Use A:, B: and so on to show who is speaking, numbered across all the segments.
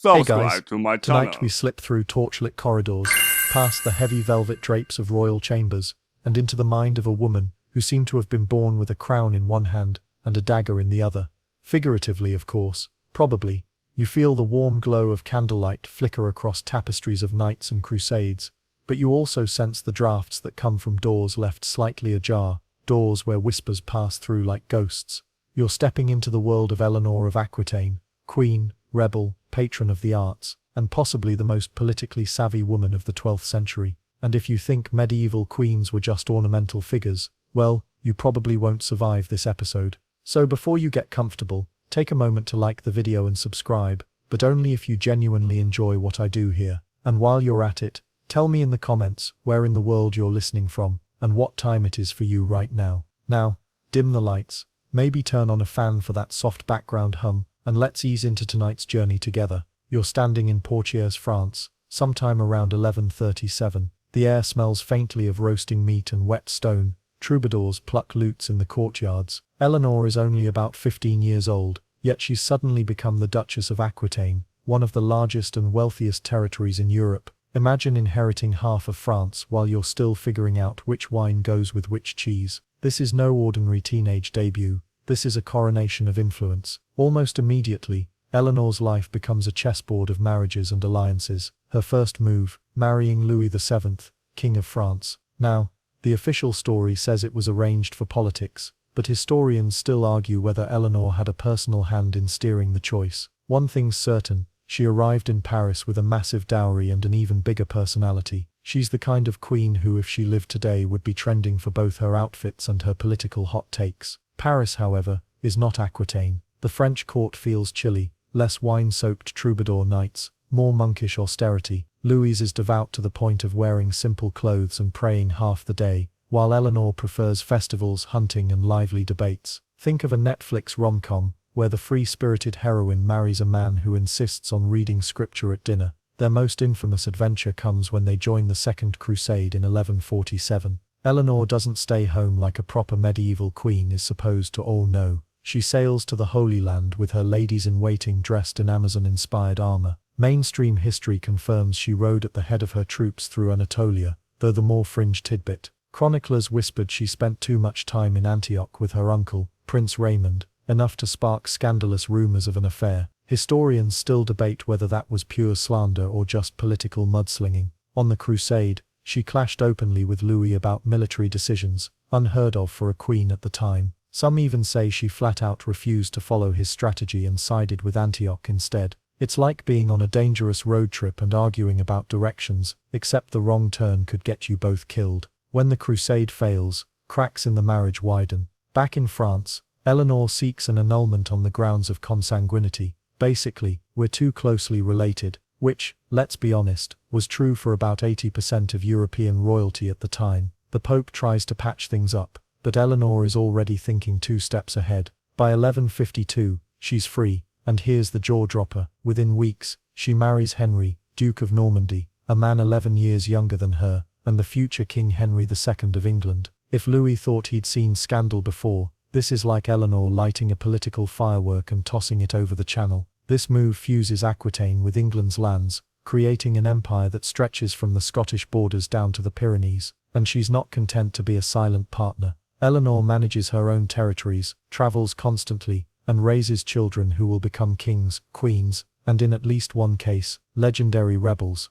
A: Hey
B: Subscribe
A: guys,
B: to my
A: tonight
B: channel.
A: we slip through torchlit corridors, past the heavy velvet drapes of royal chambers, and into the mind of a woman who seemed to have been born with a crown in one hand and a dagger in the other. Figuratively, of course, probably. You feel the warm glow of candlelight flicker across tapestries of knights and crusades, but you also sense the drafts that come from doors left slightly ajar, doors where whispers pass through like ghosts. You're stepping into the world of Eleanor of Aquitaine, queen, rebel, patron of the arts, and possibly the most politically savvy woman of the 12th century. And if you think medieval queens were just ornamental figures, well, you probably won't survive this episode. So before you get comfortable, take a moment to like the video and subscribe, but only if you genuinely enjoy what I do here. And while you're at it, tell me in the comments where in the world you're listening from, and what time it is for you right now. Now, dim the lights, maybe turn on a fan for that soft background hum, and let's ease into tonight's journey together. You're standing in Poitiers, France, sometime around 1137. The air smells faintly of roasting meat and wet stone. Troubadours pluck lutes in the courtyards. Eleanor is only about 15 years old, yet she's suddenly become the Duchess of Aquitaine, one of the largest and wealthiest territories in Europe. Imagine inheriting half of France while you're still figuring out which wine goes with which cheese. This is no ordinary teenage debut. This is a coronation of influence. Almost immediately, Eleanor's life becomes a chessboard of marriages and alliances. Her first move, marrying Louis VII, King of France. Now, the official story says it was arranged for politics, but historians still argue whether Eleanor had a personal hand in steering the choice. One thing's certain, she arrived in Paris with a massive dowry and an even bigger personality. She's the kind of queen who, if she lived today, would be trending for both her outfits and her political hot takes. Paris, however, is not Aquitaine. The French court feels chilly, less wine-soaked troubadour nights, more monkish austerity. Louise is devout to the point of wearing simple clothes and praying half the day, while Eleanor prefers festivals, hunting and lively debates. Think of a Netflix rom-com, where the free-spirited heroine marries a man who insists on reading scripture at dinner. Their most infamous adventure comes when they join the Second Crusade in 1147. Eleanor doesn't stay home like a proper medieval queen is supposed to all know. She sails to the Holy Land with her ladies-in-waiting dressed in Amazon-inspired armor. Mainstream history confirms she rode at the head of her troops through Anatolia, though the more fringe tidbit. Chroniclers whispered she spent too much time in Antioch with her uncle, Prince Raymond, enough to spark scandalous rumors of an affair. Historians still debate whether that was pure slander or just political mudslinging. On the crusade, she clashed openly with Louis about military decisions, unheard of for a queen at the time. Some even say she flat out refused to follow his strategy and sided with Antioch instead. It's like being on a dangerous road trip and arguing about directions, except the wrong turn could get you both killed. When the crusade fails, cracks in the marriage widen. Back in France, Eleanor seeks an annulment on the grounds of consanguinity. Basically, we're too closely related, which, let's be honest, was true for about 80% of European royalty at the time. The Pope tries to patch things up, but Eleanor is already thinking 2 steps ahead. By 1152, she's free, and here's the jaw-dropper. Within weeks, she marries Henry, Duke of Normandy, a man 11 years younger than her, and the future King Henry II of England. If Louis thought he'd seen scandal before, this is like Eleanor lighting a political firework and tossing it over the channel. This move fuses Aquitaine with England's lands, creating an empire that stretches from the Scottish borders down to the Pyrenees. And she's not content to be a silent partner. Eleanor manages her own territories, travels constantly, and raises children who will become kings, queens, and in at least one case, legendary rebels.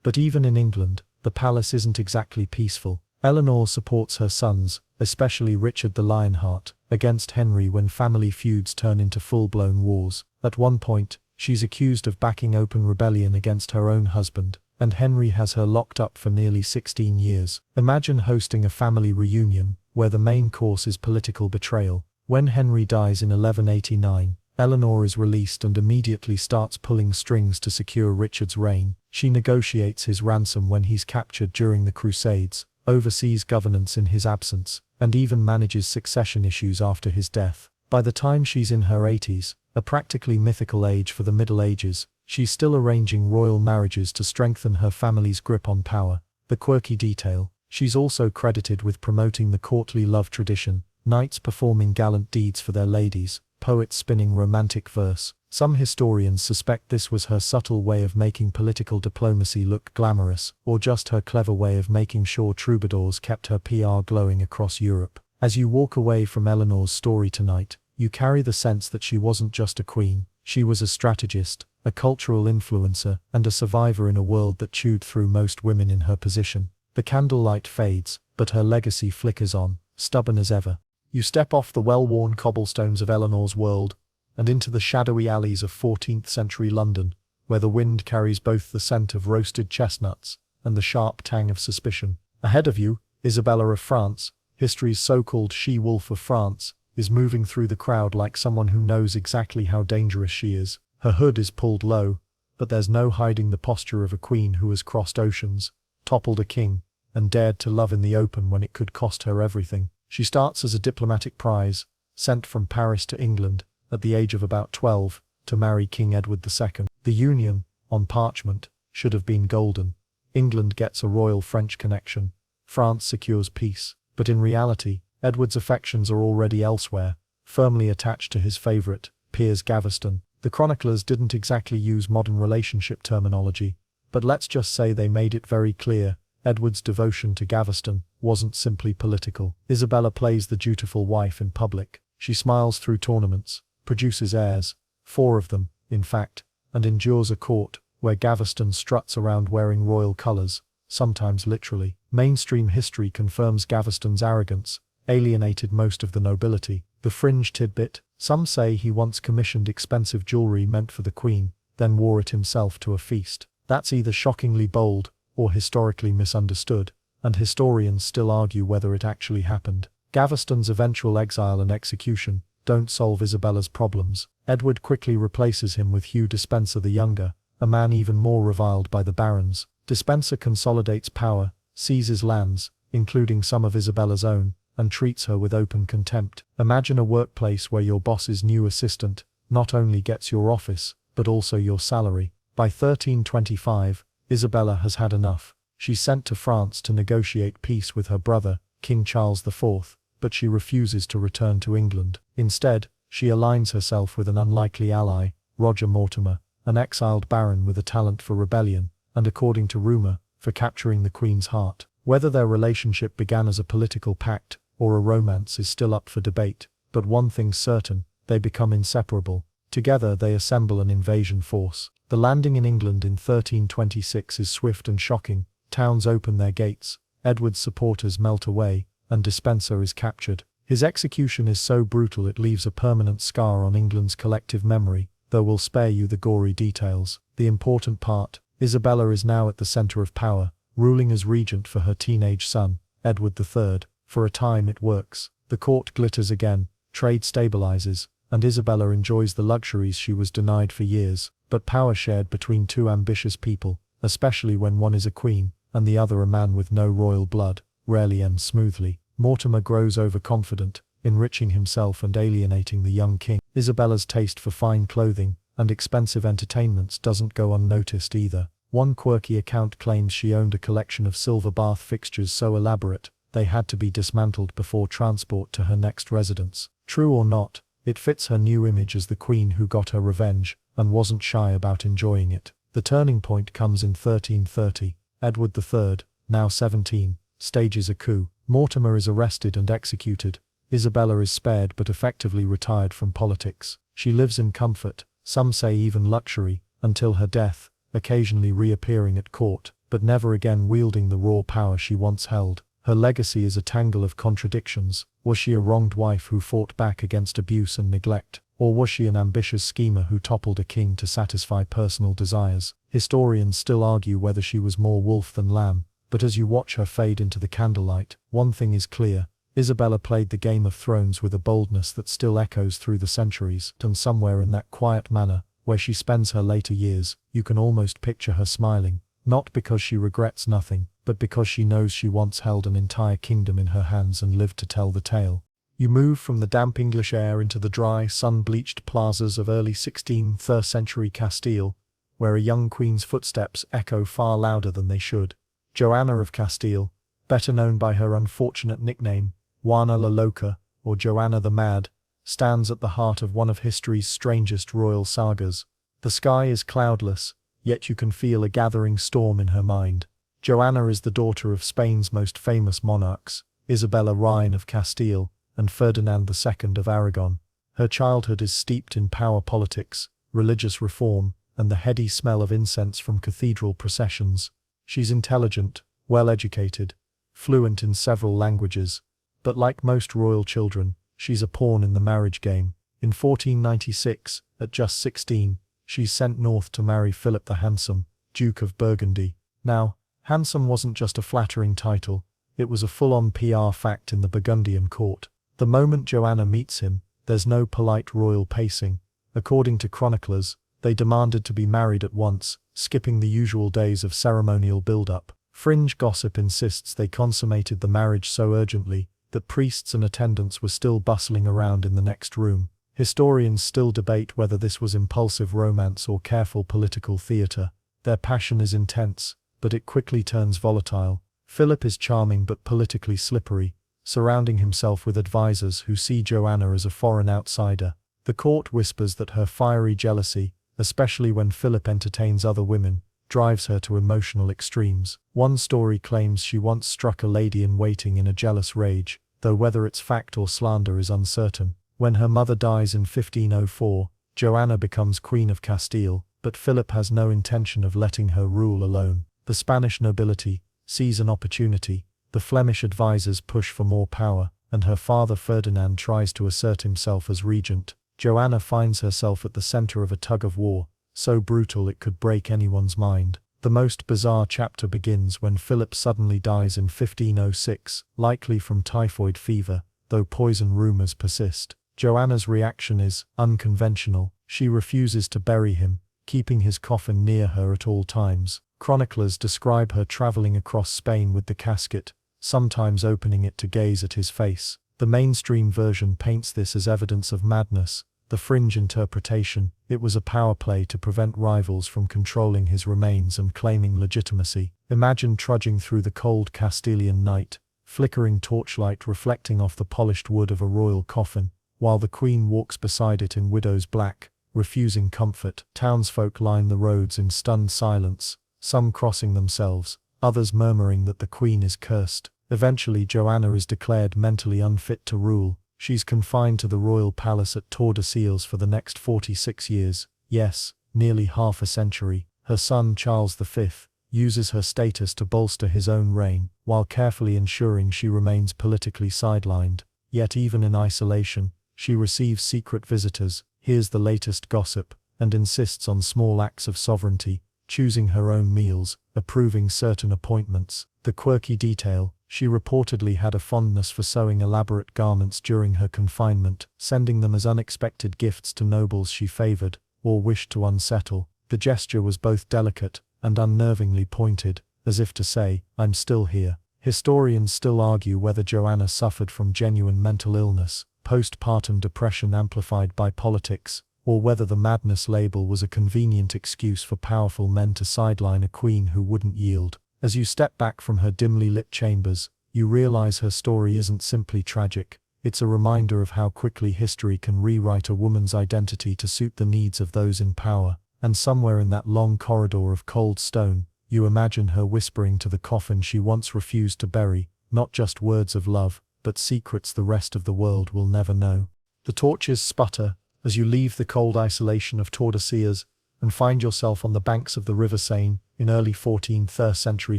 A: But even in England, the palace isn't exactly peaceful. Eleanor supports her sons, especially Richard the Lionheart, against Henry when family feuds turn into full-blown wars. At one point, she's accused of backing open rebellion against her own husband, and Henry has her locked up for nearly 16 years. Imagine hosting a family reunion, where the main course is political betrayal. When Henry dies in 1189, Eleanor is released and immediately starts pulling strings to secure Richard's reign. She negotiates his ransom when he's captured during the Crusades, oversees governance in his absence, and even manages succession issues after his death. By the time she's in her 80s, a practically mythical age for the Middle Ages, she's still arranging royal marriages to strengthen her family's grip on power. The quirky detail, she's also credited with promoting the courtly love tradition, knights performing gallant deeds for their ladies, poets spinning romantic verse, Some historians suspect this was her subtle way of making political diplomacy look glamorous, or just her clever way of making sure troubadours kept her PR glowing across Europe. As you walk away from Eleanor's story tonight, you carry the sense that she wasn't just a queen, she was a strategist, a cultural influencer, and a survivor in a world that chewed through most women in her position. The candlelight fades, but her legacy flickers on, stubborn as ever. You step off the well-worn cobblestones of Eleanor's world, and into the shadowy alleys of 14th-century London, where the wind carries both the scent of roasted chestnuts and the sharp tang of suspicion. Ahead of you, Isabella of France, history's so-called she-wolf of France, is moving through the crowd like someone who knows exactly how dangerous she is. Her hood is pulled low, but there's no hiding the posture of a queen who has crossed oceans, toppled a king, and dared to love in the open when it could cost her everything. She starts as a diplomatic prize, sent from Paris to England, at the age of about 12, to marry King Edward II. The union, on parchment, should have been golden. England gets a royal French connection. France secures peace. But in reality, Edward's affections are already elsewhere, firmly attached to his favourite, Piers Gaveston. The chroniclers didn't exactly use modern relationship terminology, but let's just say they made it very clear, Edward's devotion to Gaveston wasn't simply political. Isabella plays the dutiful wife in public. She smiles through tournaments, produces heirs, 4 of them, in fact, and endures a court where Gaveston struts around wearing royal colours, sometimes literally. Mainstream history confirms Gaveston's arrogance, alienated most of the nobility. The fringe tidbit, some say he once commissioned expensive jewelry meant for the queen, then wore it himself to a feast. That's either shockingly bold, or historically misunderstood, and historians still argue whether it actually happened. Gaveston's eventual exile and execution don't solve Isabella's problems. Edward quickly replaces him with Hugh Despenser the Younger, a man even more reviled by the barons. Despenser consolidates power, seizes lands, including some of Isabella's own, and treats her with open contempt. Imagine a workplace where your boss's new assistant not only gets your office, but also your salary. By 1325, Isabella has had enough. She's sent to France to negotiate peace with her brother, King Charles IV, but she refuses to return to England. Instead, she aligns herself with an unlikely ally, Roger Mortimer, an exiled baron with a talent for rebellion, and according to rumour, for capturing the Queen's heart. Whether their relationship began as a political pact or a romance is still up for debate, but one thing's certain, they become inseparable. Together they assemble an invasion force. The landing in England in 1326 is swift and shocking. Towns open their gates, Edward's supporters melt away, and Despenser is captured. His execution is so brutal it leaves a permanent scar on England's collective memory, though we'll spare you the gory details. The important part, Isabella is now at the centre of power, ruling as regent for her teenage son, Edward III. For a time it works. The court glitters again, trade stabilizes, and Isabella enjoys the luxuries she was denied for years. But power shared between two ambitious people, especially when one is a queen, and the other a man with no royal blood, rarely ends smoothly. Mortimer grows overconfident, enriching himself and alienating the young king. Isabella's taste for fine clothing and expensive entertainments doesn't go unnoticed either. One quirky account claims she owned a collection of silver bath fixtures so elaborate, they had to be dismantled before transport to her next residence. True or not, it fits her new image as the queen who got her revenge, and wasn't shy about enjoying it. The turning point comes in 1330. Edward III, now 17, stages a coup. Mortimer is arrested and executed. Isabella is spared but effectively retired from politics. She lives in comfort, some say even luxury, until her death, occasionally reappearing at court, but never again wielding the raw power she once held. Her legacy is a tangle of contradictions. Was she a wronged wife who fought back against abuse and neglect? Or was she an ambitious schemer who toppled a king to satisfy personal desires? Historians still argue whether she was more wolf than lamb, but as you watch her fade into the candlelight, one thing is clear. Isabella played the Game of Thrones with a boldness that still echoes through the centuries, and somewhere in that quiet manor, where she spends her later years, you can almost picture her smiling, not because she regrets nothing, but because she knows she once held an entire kingdom in her hands and lived to tell the tale. You move from the damp English air into the dry, sun-bleached plazas of early 16th century Castile, where a young queen's footsteps echo far louder than they should. Joanna of Castile, better known by her unfortunate nickname, Juana la Loca, or Joanna the Mad, stands at the heart of one of history's strangest royal sagas. The sky is cloudless, yet you can feel a gathering storm in her mind. Joanna is the daughter of Spain's most famous monarchs, Isabella Rhine of Castile and Ferdinand II of Aragon. Her childhood is steeped in power politics, religious reform, and the heady smell of incense from cathedral processions. She's intelligent, well-educated, fluent in several languages, but like most royal children, she's a pawn in the marriage game. In 1496, at just 16, she's sent north to marry Philip the Handsome, Duke of Burgundy. Now, handsome wasn't just a flattering title, it was a full-on PR fact in the Burgundian court. The moment Joanna meets him, there's no polite royal pacing. According to chroniclers, they demanded to be married at once, skipping the usual days of ceremonial build-up. Fringe gossip insists they consummated the marriage so urgently that priests and attendants were still bustling around in the next room. Historians still debate whether this was impulsive romance or careful political theatre. Their passion is intense, but it quickly turns volatile. Philip is charming but politically slippery, surrounding himself with advisors who see Joanna as a foreign outsider. The court whispers that her fiery jealousy, especially when Philip entertains other women, drives her to emotional extremes. One story claims she once struck a lady-in-waiting in a jealous rage, though whether it's fact or slander is uncertain. When her mother dies in 1504, Joanna becomes Queen of Castile, but Philip has no intention of letting her rule alone. The Spanish nobility sees an opportunity, the Flemish advisors push for more power, and her father Ferdinand tries to assert himself as regent. Joanna finds herself at the center of a tug-of-war, so brutal it could break anyone's mind. The most bizarre chapter begins when Philip suddenly dies in 1506, likely from typhoid fever, though poison rumors persist. Joanna's reaction is unconventional. She refuses to bury him, keeping his coffin near her at all times. Chroniclers describe her traveling across Spain with the casket, sometimes opening it to gaze at his face. The mainstream version paints this as evidence of madness. The fringe interpretation, it was a power play to prevent rivals from controlling his remains and claiming legitimacy. Imagine trudging through the cold Castilian night, flickering torchlight reflecting off the polished wood of a royal coffin, while the queen walks beside it in widow's black, refusing comfort. Townsfolk line the roads in stunned silence, some crossing themselves, others murmuring that the queen is cursed. Eventually Joanna is declared mentally unfit to rule. She's confined to the royal palace at Tordesillas for the next 46 years, yes, nearly half a century. Her son Charles V uses her status to bolster his own reign, while carefully ensuring she remains politically sidelined. Yet even in isolation, she receives secret visitors, hears the latest gossip, and insists on small acts of sovereignty, choosing her own meals, approving certain appointments. The quirky detail, she reportedly had a fondness for sewing elaborate garments during her confinement, sending them as unexpected gifts to nobles she favored, or wished to unsettle. The gesture was both delicate and unnervingly pointed, as if to say, "I'm still here." Historians still argue whether Joanna suffered from genuine mental illness, postpartum depression amplified by politics, or whether the madness label was a convenient excuse for powerful men to sideline a queen who wouldn't yield. As you step back from her dimly lit chambers, you realize her story isn't simply tragic. It's a reminder of how quickly history can rewrite a woman's identity to suit the needs of those in power. And somewhere in that long corridor of cold stone, you imagine her whispering to the coffin she once refused to bury, not just words of love, but secrets the rest of the world will never know. The torches sputter as you leave the cold isolation of Tordesillas and find yourself on the banks of the River Seine in early 14th century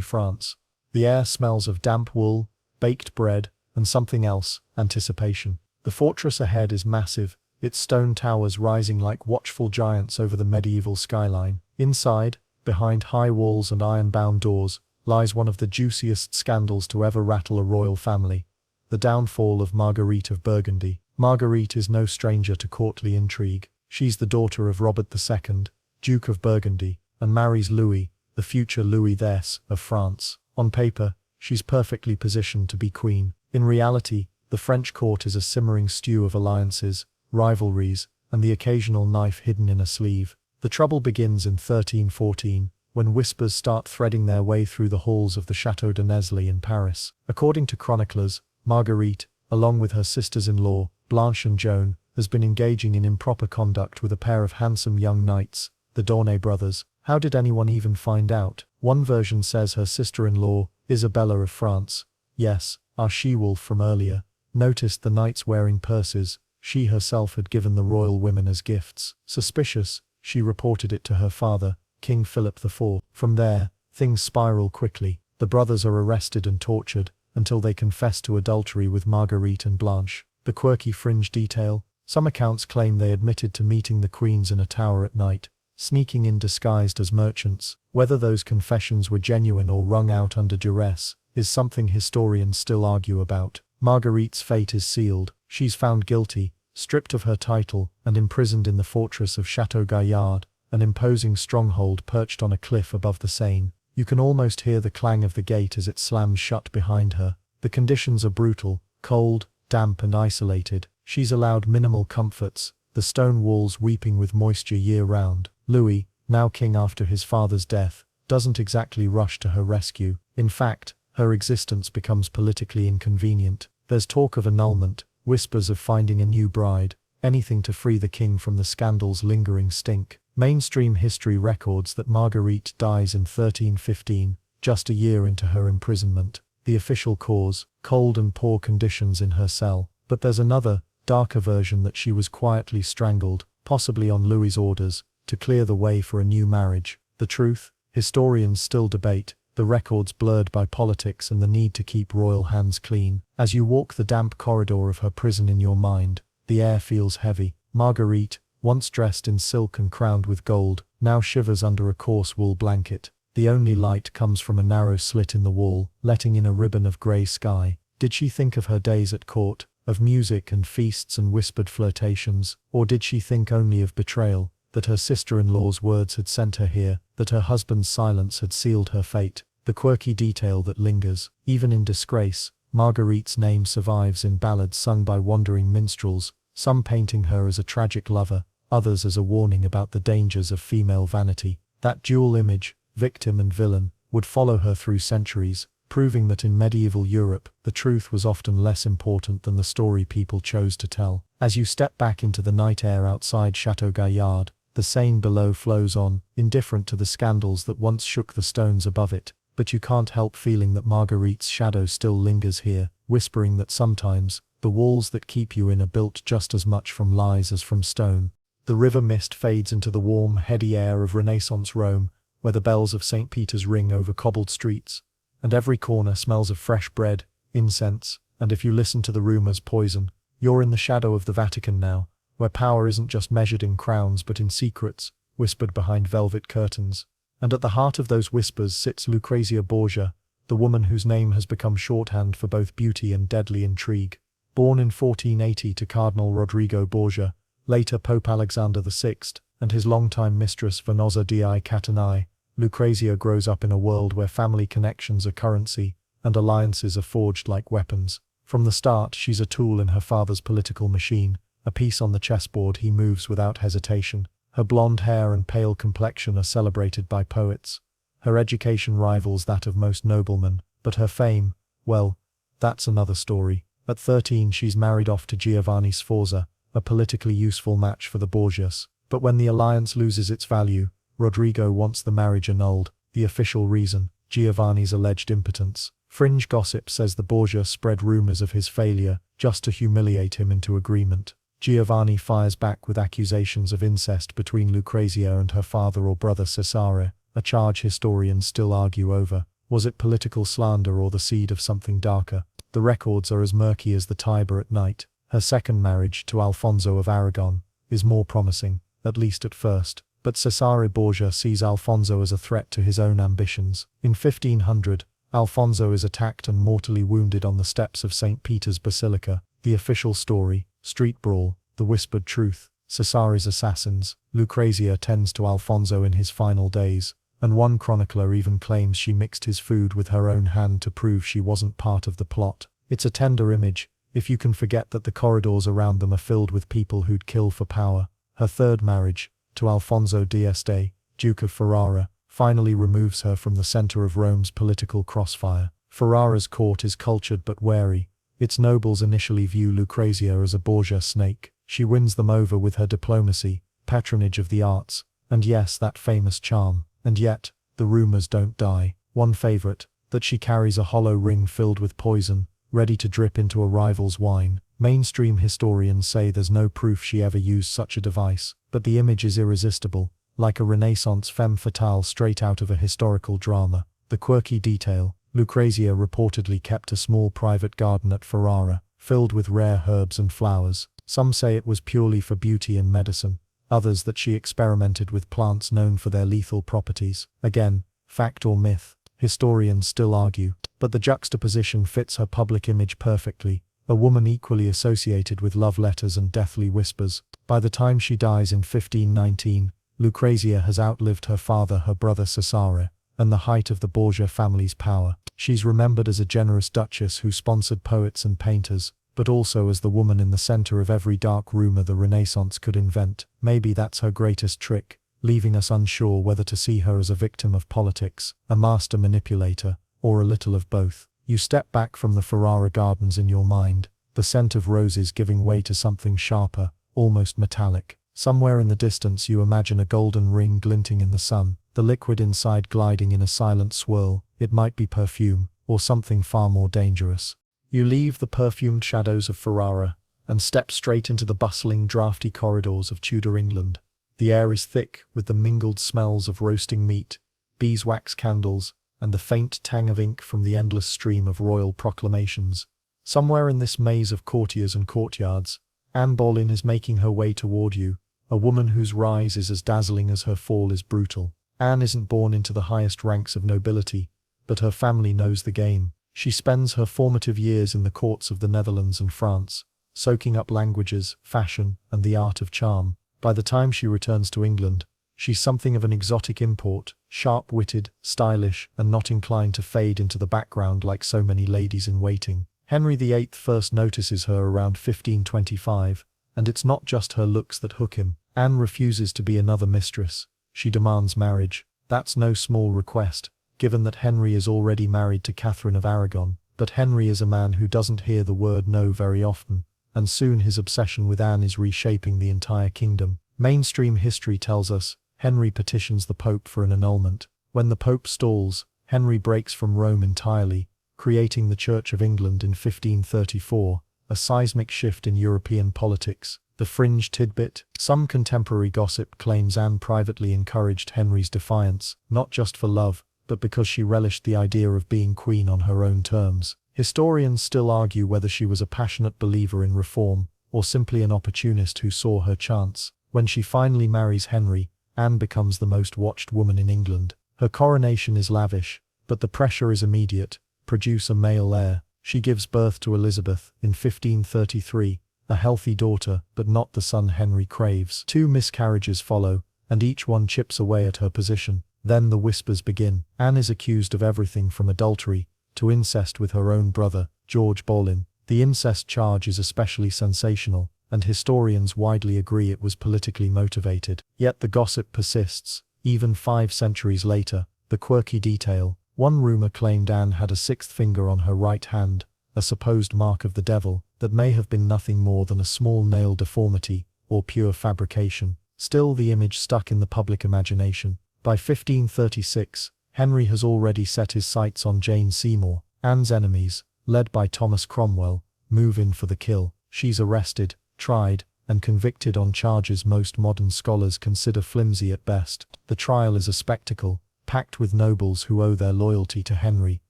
A: France. The air smells of damp wool, baked bread, and something else, anticipation. The fortress ahead is massive, its stone towers rising like watchful giants over the medieval skyline. Inside, behind high walls and iron-bound doors, lies one of the juiciest scandals to ever rattle a royal family: the downfall of Marguerite of Burgundy. Marguerite is no stranger to courtly intrigue. She's the daughter of Robert II, Duke of Burgundy, and marries Louis, the future Louis X of France. On paper, she's perfectly positioned to be queen. In reality, the French court is a simmering stew of alliances, rivalries, and the occasional knife hidden in a sleeve. The trouble begins in 1314, when whispers start threading their way through the halls of the Château de Nesle in Paris. According to chroniclers, Marguerite, along with her sisters-in-law, Blanche and Joan, has been engaging in improper conduct with a pair of handsome young knights, the Dornay brothers. How did anyone even find out? One version says her sister-in-law, Isabella of France, yes, our she-wolf from earlier, noticed the knights wearing purses she herself had given the royal women as gifts. Suspicious, she reported it to her father, King Philip IV. From there, things spiral quickly. The brothers are arrested and tortured, until they confess to adultery with Marguerite and Blanche. The quirky fringe detail: some accounts claim they admitted to meeting the queens in a tower at night, sneaking in disguised as merchants. Whether those confessions were genuine or wrung out under duress is something historians still argue about. Marguerite's fate is sealed. She's found guilty, stripped of her title, and imprisoned in the fortress of Château Gaillard, an imposing stronghold perched on a cliff above the Seine. You can almost hear the clang of the gate as it slams shut behind her. The conditions are brutal, cold, damp and isolated. She's allowed minimal comforts, the stone walls weeping with moisture year-round. Louis, now king after his father's death, doesn't exactly rush to her rescue. In fact, her existence becomes politically inconvenient. There's talk of annulment, whispers of finding a new bride, anything to free the king from the scandal's lingering stink. Mainstream history records that Marguerite dies in 1315, just a year into her imprisonment. The official cause: cold and poor conditions in her cell. But there's another, darker version that she was quietly strangled, possibly on Louis's orders, to clear the way for a new marriage. The truth? Historians still debate, the records blurred by politics and the need to keep royal hands clean. As you walk the damp corridor of her prison in your mind, the air feels heavy. Marguerite, once dressed in silk and crowned with gold, now shivers under a coarse wool blanket. The only light comes from a narrow slit in the wall, letting in a ribbon of grey sky. Did she think of her days at court, of music and feasts and whispered flirtations, or did she think only of betrayal, that her sister-in-law's words had sent her here, that her husband's silence had sealed her fate? The quirky detail that lingers, even in disgrace: Marguerite's name survives in ballads sung by wandering minstrels, some painting her as a tragic lover, others as a warning about the dangers of female vanity. That dual image, victim and villain, would follow her through centuries, proving that in medieval Europe, the truth was often less important than the story people chose to tell. As you step back into the night air outside Château Gaillard, the Seine below flows on, indifferent to the scandals that once shook the stones above it. But you can't help feeling that Marguerite's shadow still lingers here, whispering that sometimes, the walls that keep you in are built just as much from lies as from stone. The river mist fades into the warm, heady air of Renaissance Rome, where the bells of St. Peter's ring over cobbled streets, and every corner smells of fresh bread, incense, and if you listen to the rumors, poison. You're in the shadow of the Vatican now, where power isn't just measured in crowns but in secrets, whispered behind velvet curtains. And at the heart of those whispers sits Lucrezia Borgia, the woman whose name has become shorthand for both beauty and deadly intrigue. Born in 1480 to Cardinal Rodrigo Borgia, later Pope Alexander VI, and his longtime mistress Venosa di Catanai, Lucrezia grows up in a world where family connections are currency, and alliances are forged like weapons. From the start, she's a tool in her father's political machine, a piece on the chessboard he moves without hesitation. Her blonde hair and pale complexion are celebrated by poets. Her education rivals that of most noblemen, but her fame, well, that's another story. At 13 she's married off to Giovanni Sforza, a politically useful match for the Borgias. But when the alliance loses its value, Rodrigo wants the marriage annulled. The official reason: Giovanni's alleged impotence. Fringe gossip says the Borgia spread rumors of his failure, just to humiliate him into agreement. Giovanni fires back with accusations of incest between Lucrezia and her father or brother Cesare, a charge historians still argue over. Was it political slander or the seed of something darker? The records are as murky as the Tiber at night. Her second marriage, to Alfonso of Aragon, is more promising, at least at first. But Cesare Borgia sees Alfonso as a threat to his own ambitions. In 1500, Alfonso is attacked and mortally wounded on the steps of St. Peter's Basilica. The official story: street brawl, the whispered truth, Cesare's assassins. Lucrezia tends to Alfonso in his final days, and one chronicler even claims she mixed his food with her own hand to prove she wasn't part of the plot. It's a tender image, if you can forget that the corridors around them are filled with people who'd kill for power. Her third marriage, to Alfonso d'Este, Duke of Ferrara, finally removes her from the center of Rome's political crossfire. Ferrara's court is cultured but wary. Its nobles initially view Lucrezia as a Borgia snake. She wins them over with her diplomacy, patronage of the arts, and yes, that famous charm. And yet, the rumors don't die. One favorite, that she carries a hollow ring filled with poison, ready to drip into a rival's wine. Mainstream historians say there's no proof she ever used such a device, but the image is irresistible, like a Renaissance femme fatale straight out of a historical drama. The quirky detail: Lucrezia reportedly kept a small private garden at Ferrara, filled with rare herbs and flowers. Some say it was purely for beauty and medicine, others that she experimented with plants known for their lethal properties. Again, fact or myth, historians still argue, but the juxtaposition fits her public image perfectly. A woman equally associated with love letters and deathly whispers. By the time she dies in 1519, Lucrezia has outlived her father, her brother Cesare, and the height of the Borgia family's power. She's remembered as a generous duchess who sponsored poets and painters, but also as the woman in the center of every dark rumor the Renaissance could invent. Maybe that's her greatest trick, leaving us unsure whether to see her as a victim of politics, a master manipulator, or a little of both. You step back from the Ferrara gardens in your mind, the scent of roses giving way to something sharper, almost metallic. Somewhere in the distance you imagine a golden ring glinting in the sun, the liquid inside gliding in a silent swirl. It might be perfume, or something far more dangerous. You leave the perfumed shadows of Ferrara, and step straight into the bustling, drafty corridors of Tudor England. The air is thick with the mingled smells of roasting meat, beeswax candles, and the faint tang of ink from the endless stream of royal proclamations. Somewhere in this maze of courtiers and courtyards, Anne Boleyn is making her way toward you, a woman whose rise is as dazzling as her fall is brutal. Anne isn't born into the highest ranks of nobility, but her family knows the game. She spends her formative years in the courts of the Netherlands and France, soaking up languages, fashion, and the art of charm. By the time she returns to England, she's something of an exotic import, sharp-witted, stylish, and not inclined to fade into the background like so many ladies in waiting. Henry VIII first notices her around 1525, and it's not just her looks that hook him. Anne refuses to be another mistress. She demands marriage. That's no small request, given that Henry is already married to Catherine of Aragon. But Henry is a man who doesn't hear the word no very often, and soon his obsession with Anne is reshaping the entire kingdom. Mainstream history tells us Henry petitions the Pope for an annulment. When the Pope stalls, Henry breaks from Rome entirely, creating the Church of England in 1534, a seismic shift in European politics. The fringe tidbit: some contemporary gossip claims Anne privately encouraged Henry's defiance, not just for love, but because she relished the idea of being queen on her own terms. Historians still argue whether she was a passionate believer in reform, or simply an opportunist who saw her chance. When she finally marries Henry, Anne becomes the most watched woman in England. Her coronation is lavish, but the pressure is immediate: produce a male heir. She gives birth to Elizabeth in 1533, a healthy daughter, but not the son Henry craves. 2 miscarriages follow, and each one chips away at her position. Then the whispers begin. Anne is accused of everything from adultery to incest with her own brother, George Boleyn. The incest charge is especially sensational, and historians widely agree it was politically motivated. Yet the gossip persists, even 5 centuries later. The quirky detail: one rumor claimed Anne had a 6th finger on her right hand, a supposed mark of the devil, that may have been nothing more than a small nail deformity, or pure fabrication. Still, the image stuck in the public imagination. By 1536, Henry has already set his sights on Jane Seymour. Anne's enemies, led by Thomas Cromwell, move in for the kill. She's arrested, tried, and convicted on charges most modern scholars consider flimsy at best. The trial is a spectacle, packed with nobles who owe their loyalty to Henry,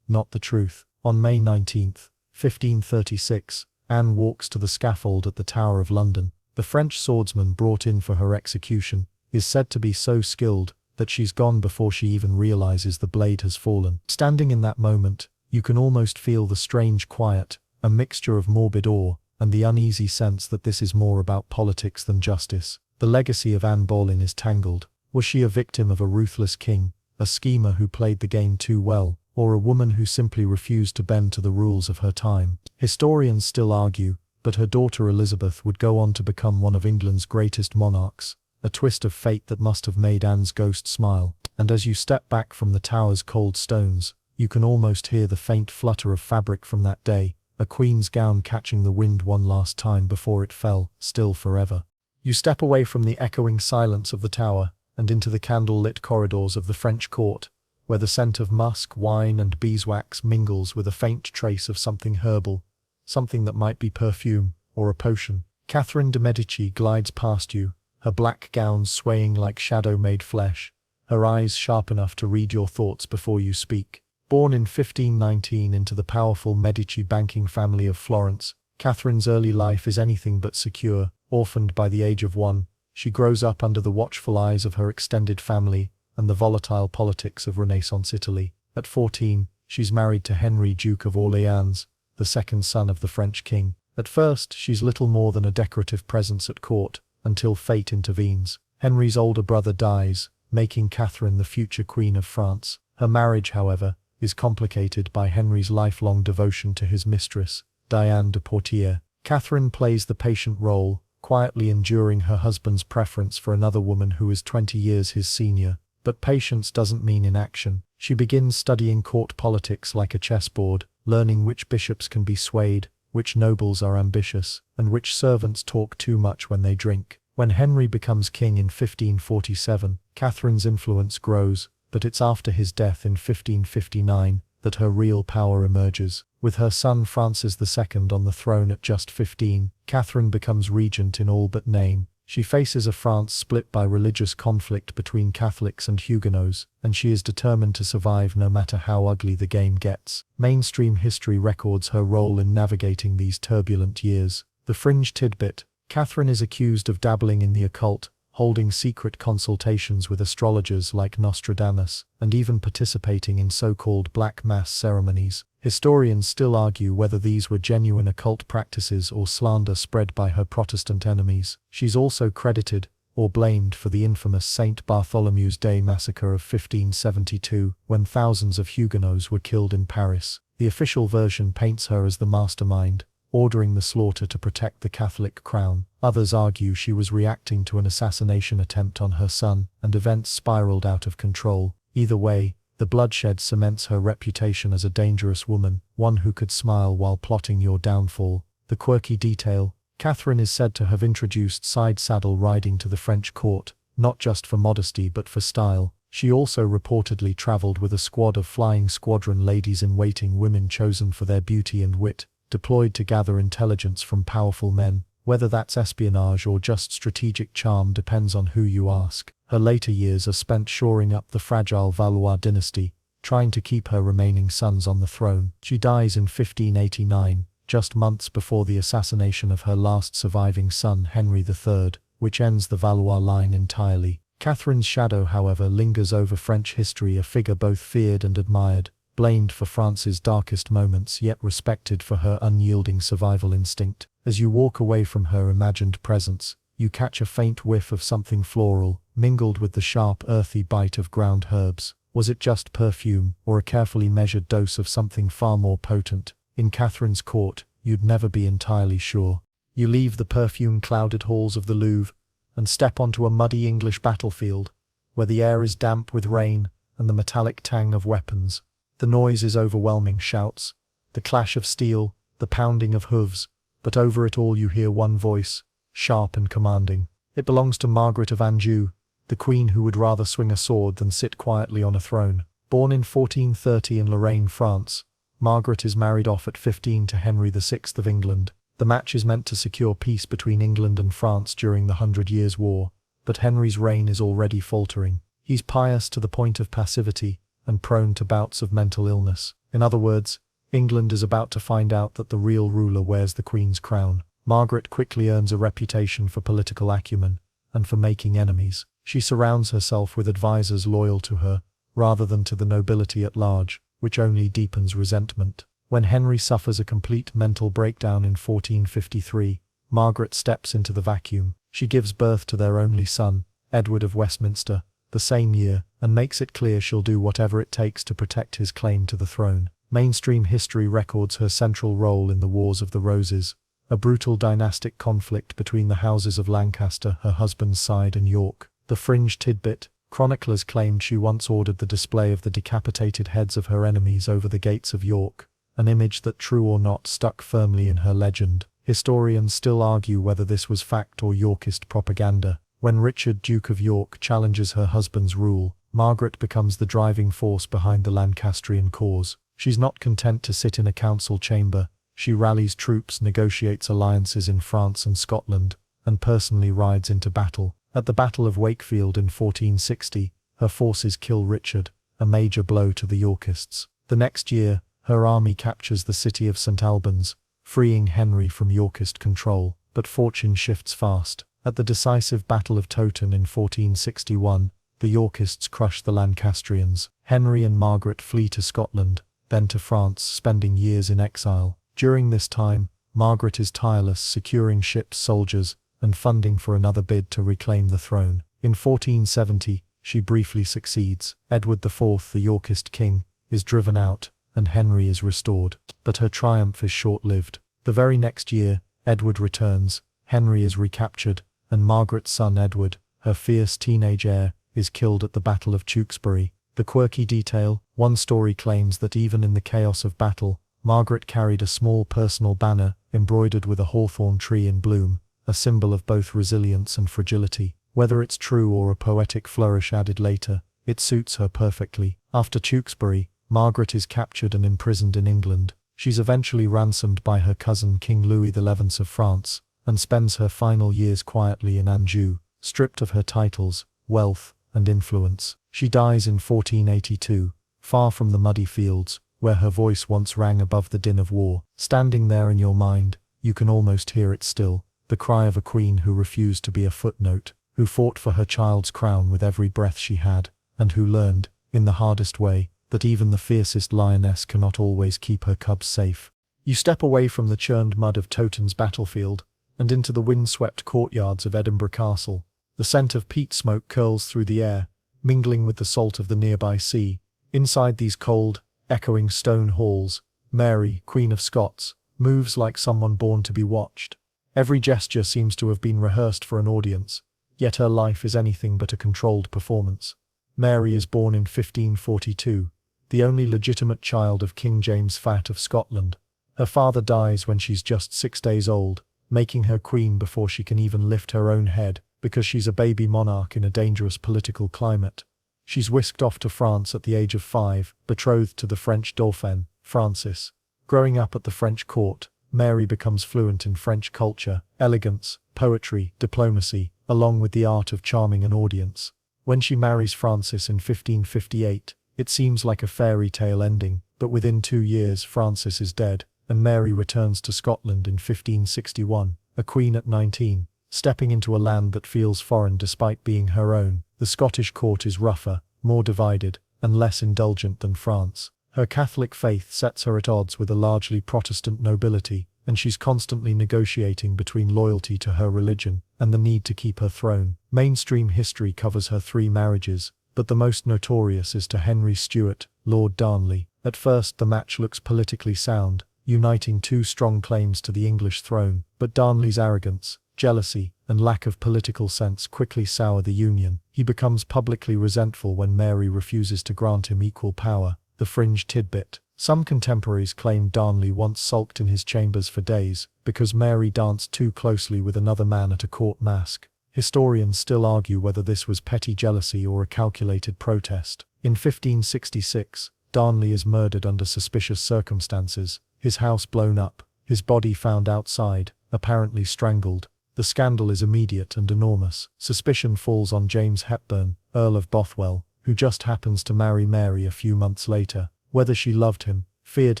A: not the truth. On May 19, 1536, Anne walks to the scaffold at the Tower of London. The French swordsman brought in for her execution is said to be so skilled that she's gone before she even realizes the blade has fallen. Standing in that moment, you can almost feel the strange quiet, a mixture of morbid awe and the uneasy sense that this is more about politics than justice. The legacy of Anne Boleyn is tangled. Was she a victim of a ruthless king, a schemer who played the game too well, or a woman who simply refused to bend to the rules of her time? Historians still argue, but her daughter Elizabeth would go on to become one of England's greatest monarchs, a twist of fate that must have made Anne's ghost smile. And as you step back from the tower's cold stones, you can almost hear the faint flutter of fabric from that day, a queen's gown catching the wind one last time before it fell, still forever. You step away from the echoing silence of the tower, and into the candle-lit corridors of the French court, where the scent of musk, wine, and beeswax mingles with a faint trace of something herbal, something that might be perfume, or a potion. Catherine de' Medici glides past you, her black gown swaying like shadow-made flesh, her eyes sharp enough to read your thoughts before you speak. Born in 1519 into the powerful Medici banking family of Florence, Catherine's early life is anything but secure. Orphaned by the age of 1, she grows up under the watchful eyes of her extended family and the volatile politics of Renaissance Italy. At 14, she's married to Henry, Duke of Orleans, the second son of the French king. At first, she's little more than a decorative presence at court, until fate intervenes. Henry's older brother dies, making Catherine the future Queen of France. Her marriage, however, is complicated by Henry's lifelong devotion to his mistress, Diane de Poitiers. Catherine plays the patient role, quietly enduring her husband's preference for another woman who is 20 years his senior. But patience doesn't mean inaction. She begins studying court politics like a chessboard, learning which bishops can be swayed, which nobles are ambitious, and which servants talk too much when they drink. When Henry becomes king in 1547, Catherine's influence grows, but it's after his death in 1559 that her real power emerges. With her son Francis II on the throne at just 15, Catherine becomes regent in all but name. She faces a France split by religious conflict between Catholics and Huguenots, and she is determined to survive no matter how ugly the game gets. Mainstream history records her role in navigating these turbulent years. The fringe tidbit: Catherine is accused of dabbling in the occult, holding secret consultations with astrologers like Nostradamus, and even participating in so-called Black Mass ceremonies. Historians still argue whether these were genuine occult practices or slander spread by her Protestant enemies. She's also credited, or blamed, for the infamous St. Bartholomew's Day massacre of 1572, when thousands of Huguenots were killed in Paris. The official version paints her as the mastermind, ordering the slaughter to protect the Catholic crown. Others argue she was reacting to an assassination attempt on her son, and events spiraled out of control. Either way, the bloodshed cements her reputation as a dangerous woman, one who could smile while plotting your downfall. The quirky detail: Catherine is said to have introduced side saddle riding to the French court, not just for modesty but for style. She also reportedly traveled with a squad of flying squadron ladies-in-waiting, women chosen for their beauty and wit, deployed to gather intelligence from powerful men. Whether that's espionage or just strategic charm depends on who you ask. Her later years are spent shoring up the fragile Valois dynasty, trying to keep her remaining sons on the throne. She dies in 1589, just months before the assassination of her last surviving son Henry III, which ends the Valois line entirely. Catherine's shadow, however, lingers over French history, a figure both feared and admired, blamed for France's darkest moments yet respected for her unyielding survival instinct. As you walk away from her imagined presence, you catch a faint whiff of something floral, mingled with the sharp, earthy bite of ground herbs. Was it just perfume, or a carefully measured dose of something far more potent? In Catherine's court, you'd never be entirely sure. You leave the perfume-clouded halls of the Louvre, and step onto a muddy English battlefield, where the air is damp with rain and the metallic tang of weapons. The noise is overwhelming: shouts, the clash of steel, the pounding of hooves, but over it all you hear one voice, sharp and commanding. It belongs to Margaret of Anjou, the queen who would rather swing a sword than sit quietly on a throne. Born in 1430 in Lorraine, France, Margaret is married off at 15 to Henry VI of England. The match is meant to secure peace between England and France during the 100 Years' War, but Henry's reign is already faltering. He's pious to the point of passivity, and prone to bouts of mental illness. In other words, England is about to find out that the real ruler wears the Queen's crown. Margaret quickly earns a reputation for political acumen, and for making enemies. She surrounds herself with advisors loyal to her, rather than to the nobility at large, which only deepens resentment. When Henry suffers a complete mental breakdown in 1453, Margaret steps into the vacuum. She gives birth to their only son, Edward of Westminster, the same year, and makes it clear she'll do whatever it takes to protect his claim to the throne. Mainstream history records her central role in the Wars of the Roses, a brutal dynastic conflict between the houses of Lancaster, her husband's side, and York. The fringe tidbit: chroniclers claimed she once ordered the display of the decapitated heads of her enemies over the gates of York, an image that, true or not, stuck firmly in her legend. Historians still argue whether this was fact or Yorkist propaganda. When Richard, Duke of York, challenges her husband's rule, Margaret becomes the driving force behind the Lancastrian cause. She's not content to sit in a council chamber. She rallies troops, negotiates alliances in France and Scotland, and personally rides into battle. At the Battle of Wakefield in 1460, her forces kill Richard, a major blow to the Yorkists. The next year, her army captures the city of St Albans, freeing Henry from Yorkist control. But fortune shifts fast. At the decisive Battle of Towton in 1461, the Yorkists crush the Lancastrians. Henry and Margaret flee to Scotland, then to France, spending years in exile. During this time, Margaret is tireless, securing ships, soldiers, and funding for another bid to reclaim the throne. In 1470, she briefly succeeds. Edward IV, the Yorkist king, is driven out, and Henry is restored. But her triumph is short-lived. The very next year, Edward returns, Henry is recaptured, and Margaret's son Edward, her fierce teenage heir, is killed at the Battle of Tewkesbury. The quirky detail: one story claims that even in the chaos of battle, Margaret carried a small personal banner embroidered with a hawthorn tree in bloom, a symbol of both resilience and fragility. Whether it's true or a poetic flourish added later, it suits her perfectly. After Tewkesbury, Margaret is captured and imprisoned in England. She's eventually ransomed by her cousin King Louis XI of France, and spends her final years quietly in Anjou, stripped of her titles, wealth, and influence. She dies in 1482, far from the muddy fields, where her voice once rang above the din of war. Standing there in your mind, you can almost hear it still, the cry of a queen who refused to be a footnote, who fought for her child's crown with every breath she had, and who learned, in the hardest way, that even the fiercest lioness cannot always keep her cubs safe. You step away from the churned mud of Towton's battlefield, and into the wind-swept courtyards of Edinburgh Castle. The scent of peat smoke curls through the air, mingling with the salt of the nearby sea. Inside these cold, echoing stone halls, Mary, Queen of Scots, moves like someone born to be watched. Every gesture seems to have been rehearsed for an audience, yet her life is anything but a controlled performance. Mary is born in 1542, the only legitimate child of King James Fat of Scotland. Her father dies when she's just 6 days old, making her queen before she can even lift her own head, because she's a baby monarch in a dangerous political climate. She's whisked off to France at the age of 5, betrothed to the French Dauphin, Francis. Growing up at the French court, Mary becomes fluent in French culture, elegance, poetry, diplomacy, along with the art of charming an audience. When she marries Francis in 1558, it seems like a fairy tale ending, but within 2 years Francis is dead, and Mary returns to Scotland in 1561, a queen at 19, stepping into a land that feels foreign despite being her own. The Scottish court is rougher, more divided, and less indulgent than France. Her Catholic faith sets her at odds with a largely Protestant nobility, and she's constantly negotiating between loyalty to her religion and the need to keep her throne. Mainstream history covers her 3 marriages, but the most notorious is to Henry Stuart, Lord Darnley. At first the match looks politically sound, uniting 2 strong claims to the English throne, but Darnley's arrogance, jealousy, and lack of political sense quickly sour the union. He becomes publicly resentful when Mary refuses to grant him equal power. The fringe tidbit: some contemporaries claim Darnley once sulked in his chambers for days because Mary danced too closely with another man at a court masque. Historians still argue whether this was petty jealousy or a calculated protest. In 1566, Darnley is murdered under suspicious circumstances, his house blown up, his body found outside, apparently strangled. The scandal is immediate and enormous. Suspicion falls on James Hepburn, Earl of Bothwell, who just happens to marry Mary a few months later. Whether she loved him, feared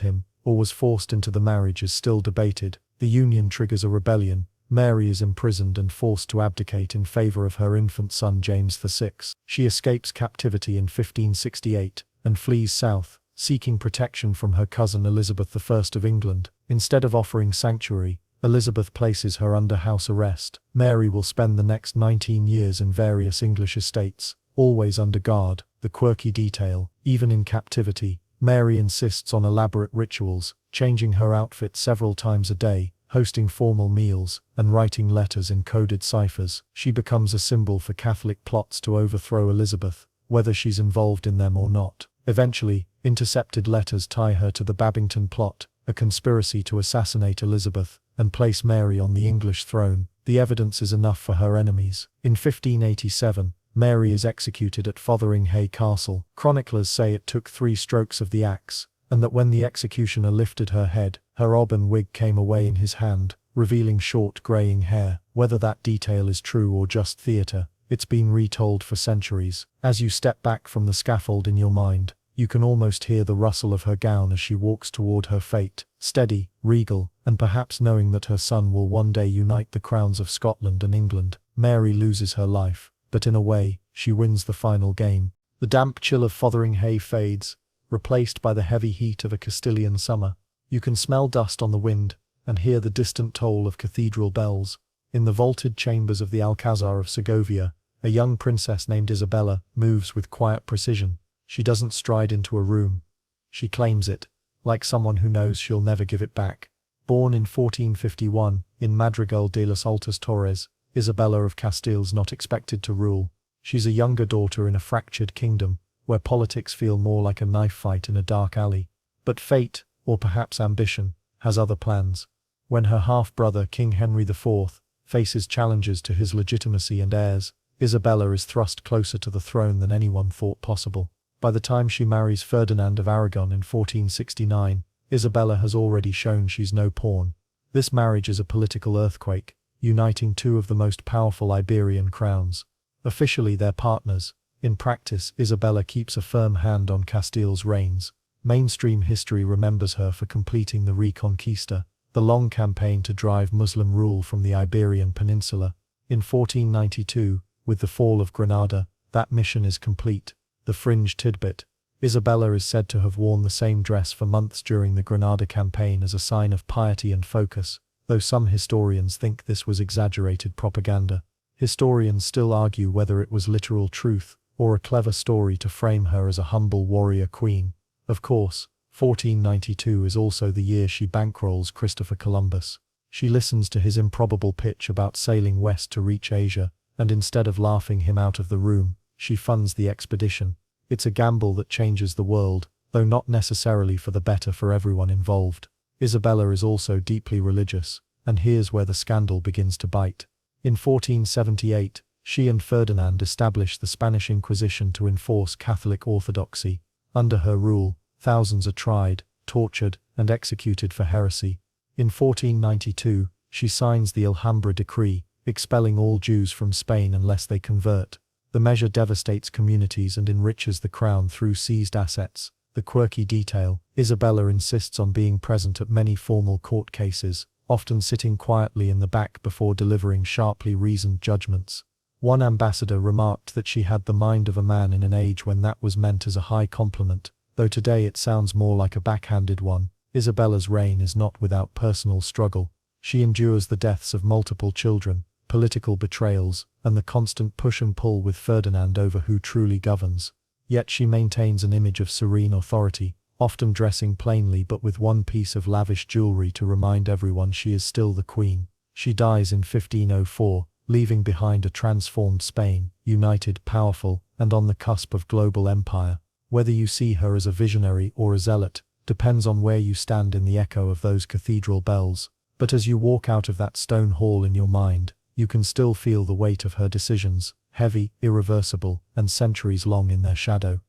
A: him, or was forced into the marriage is still debated. The union triggers a rebellion. Mary is imprisoned and forced to abdicate in favor of her infant son James VI. She escapes captivity in 1568 and flees south, seeking protection from her cousin Elizabeth I of England. Instead of offering sanctuary, Elizabeth places her under house arrest. Mary will spend the next 19 years in various English estates, always under guard. The quirky detail: even in captivity, Mary insists on elaborate rituals, changing her outfit several times a day, hosting formal meals, and writing letters in coded ciphers. She becomes a symbol for Catholic plots to overthrow Elizabeth, whether she's involved in them or not. Eventually, Intercepted letters tie her to the Babington plot, a conspiracy to assassinate Elizabeth and place Mary on the English throne. The evidence is enough for her enemies. In 1587, Mary is executed at Fotheringhay Castle. Chroniclers say it took 3 strokes of the axe, and that when the executioner lifted her head, her auburn wig came away in his hand, revealing short greying hair. Whether that detail is true or just theatre, it's been retold for centuries. As you step back from the scaffold in your mind, you can almost hear the rustle of her gown as she walks toward her fate, steady, regal, and perhaps knowing that her son will one day unite the crowns of Scotland and England. Mary loses her life, but in a way, she wins the final game. The damp chill of Fotheringhay fades, replaced by the heavy heat of a Castilian summer. You can smell dust on the wind, and hear the distant toll of cathedral bells. In the vaulted chambers of the Alcazar of Segovia, a young princess named Isabella moves with quiet precision. She doesn't stride into a room. She claims it, like someone who knows she'll never give it back. Born in 1451, in Madrigal de los Altos Torres, Isabella of Castile's not expected to rule. She's a younger daughter in a fractured kingdom, where politics feel more like a knife fight in a dark alley. But fate, or perhaps ambition, has other plans. When her half-brother King Henry IV faces challenges to his legitimacy and heirs, Isabella is thrust closer to the throne than anyone thought possible. By the time she marries Ferdinand of Aragon in 1469, Isabella has already shown she's no pawn. This marriage is a political earthquake, uniting 2 of the most powerful Iberian crowns. Officially they're partners. In practice, Isabella keeps a firm hand on Castile's reins. Mainstream history remembers her for completing the Reconquista, the long campaign to drive Muslim rule from the Iberian Peninsula. In 1492, with the fall of Granada, that mission is complete. The fringe tidbit: Isabella is said to have worn the same dress for months during the Granada campaign as a sign of piety and focus, though some historians think this was exaggerated propaganda. Historians still argue whether it was literal truth, or a clever story to frame her as a humble warrior queen. Of course, 1492 is also the year she bankrolls Christopher Columbus. She listens to his improbable pitch about sailing west to reach Asia, and instead of laughing him out of the room, she funds the expedition. It's a gamble that changes the world, though not necessarily for the better for everyone involved. Isabella is also deeply religious, and here's where the scandal begins to bite. In 1478, she and Ferdinand established the Spanish Inquisition to enforce Catholic orthodoxy. Under her rule, thousands are tried, tortured, and executed for heresy. In 1492, she signs the Alhambra Decree, expelling all Jews from Spain unless they convert. The measure devastates communities and enriches the crown through seized assets. The quirky detail: Isabella insists on being present at many formal court cases, often sitting quietly in the back before delivering sharply reasoned judgments. One ambassador remarked that she had the mind of a man in an age when that was meant as a high compliment, though today it sounds more like a backhanded one. Isabella's reign is not without personal struggle. She endures the deaths of multiple children, political betrayals, and the constant push and pull with Ferdinand over who truly governs. Yet she maintains an image of serene authority, often dressing plainly but with one piece of lavish jewelry to remind everyone she is still the queen. She dies in 1504, leaving behind a transformed Spain, united, powerful, and on the cusp of global empire. Whether you see her as a visionary or a zealot depends on where you stand in the echo of those cathedral bells. But as you walk out of that stone hall in your mind, you can still feel the weight of her decisions, heavy, irreversible, and centuries-long in their shadow.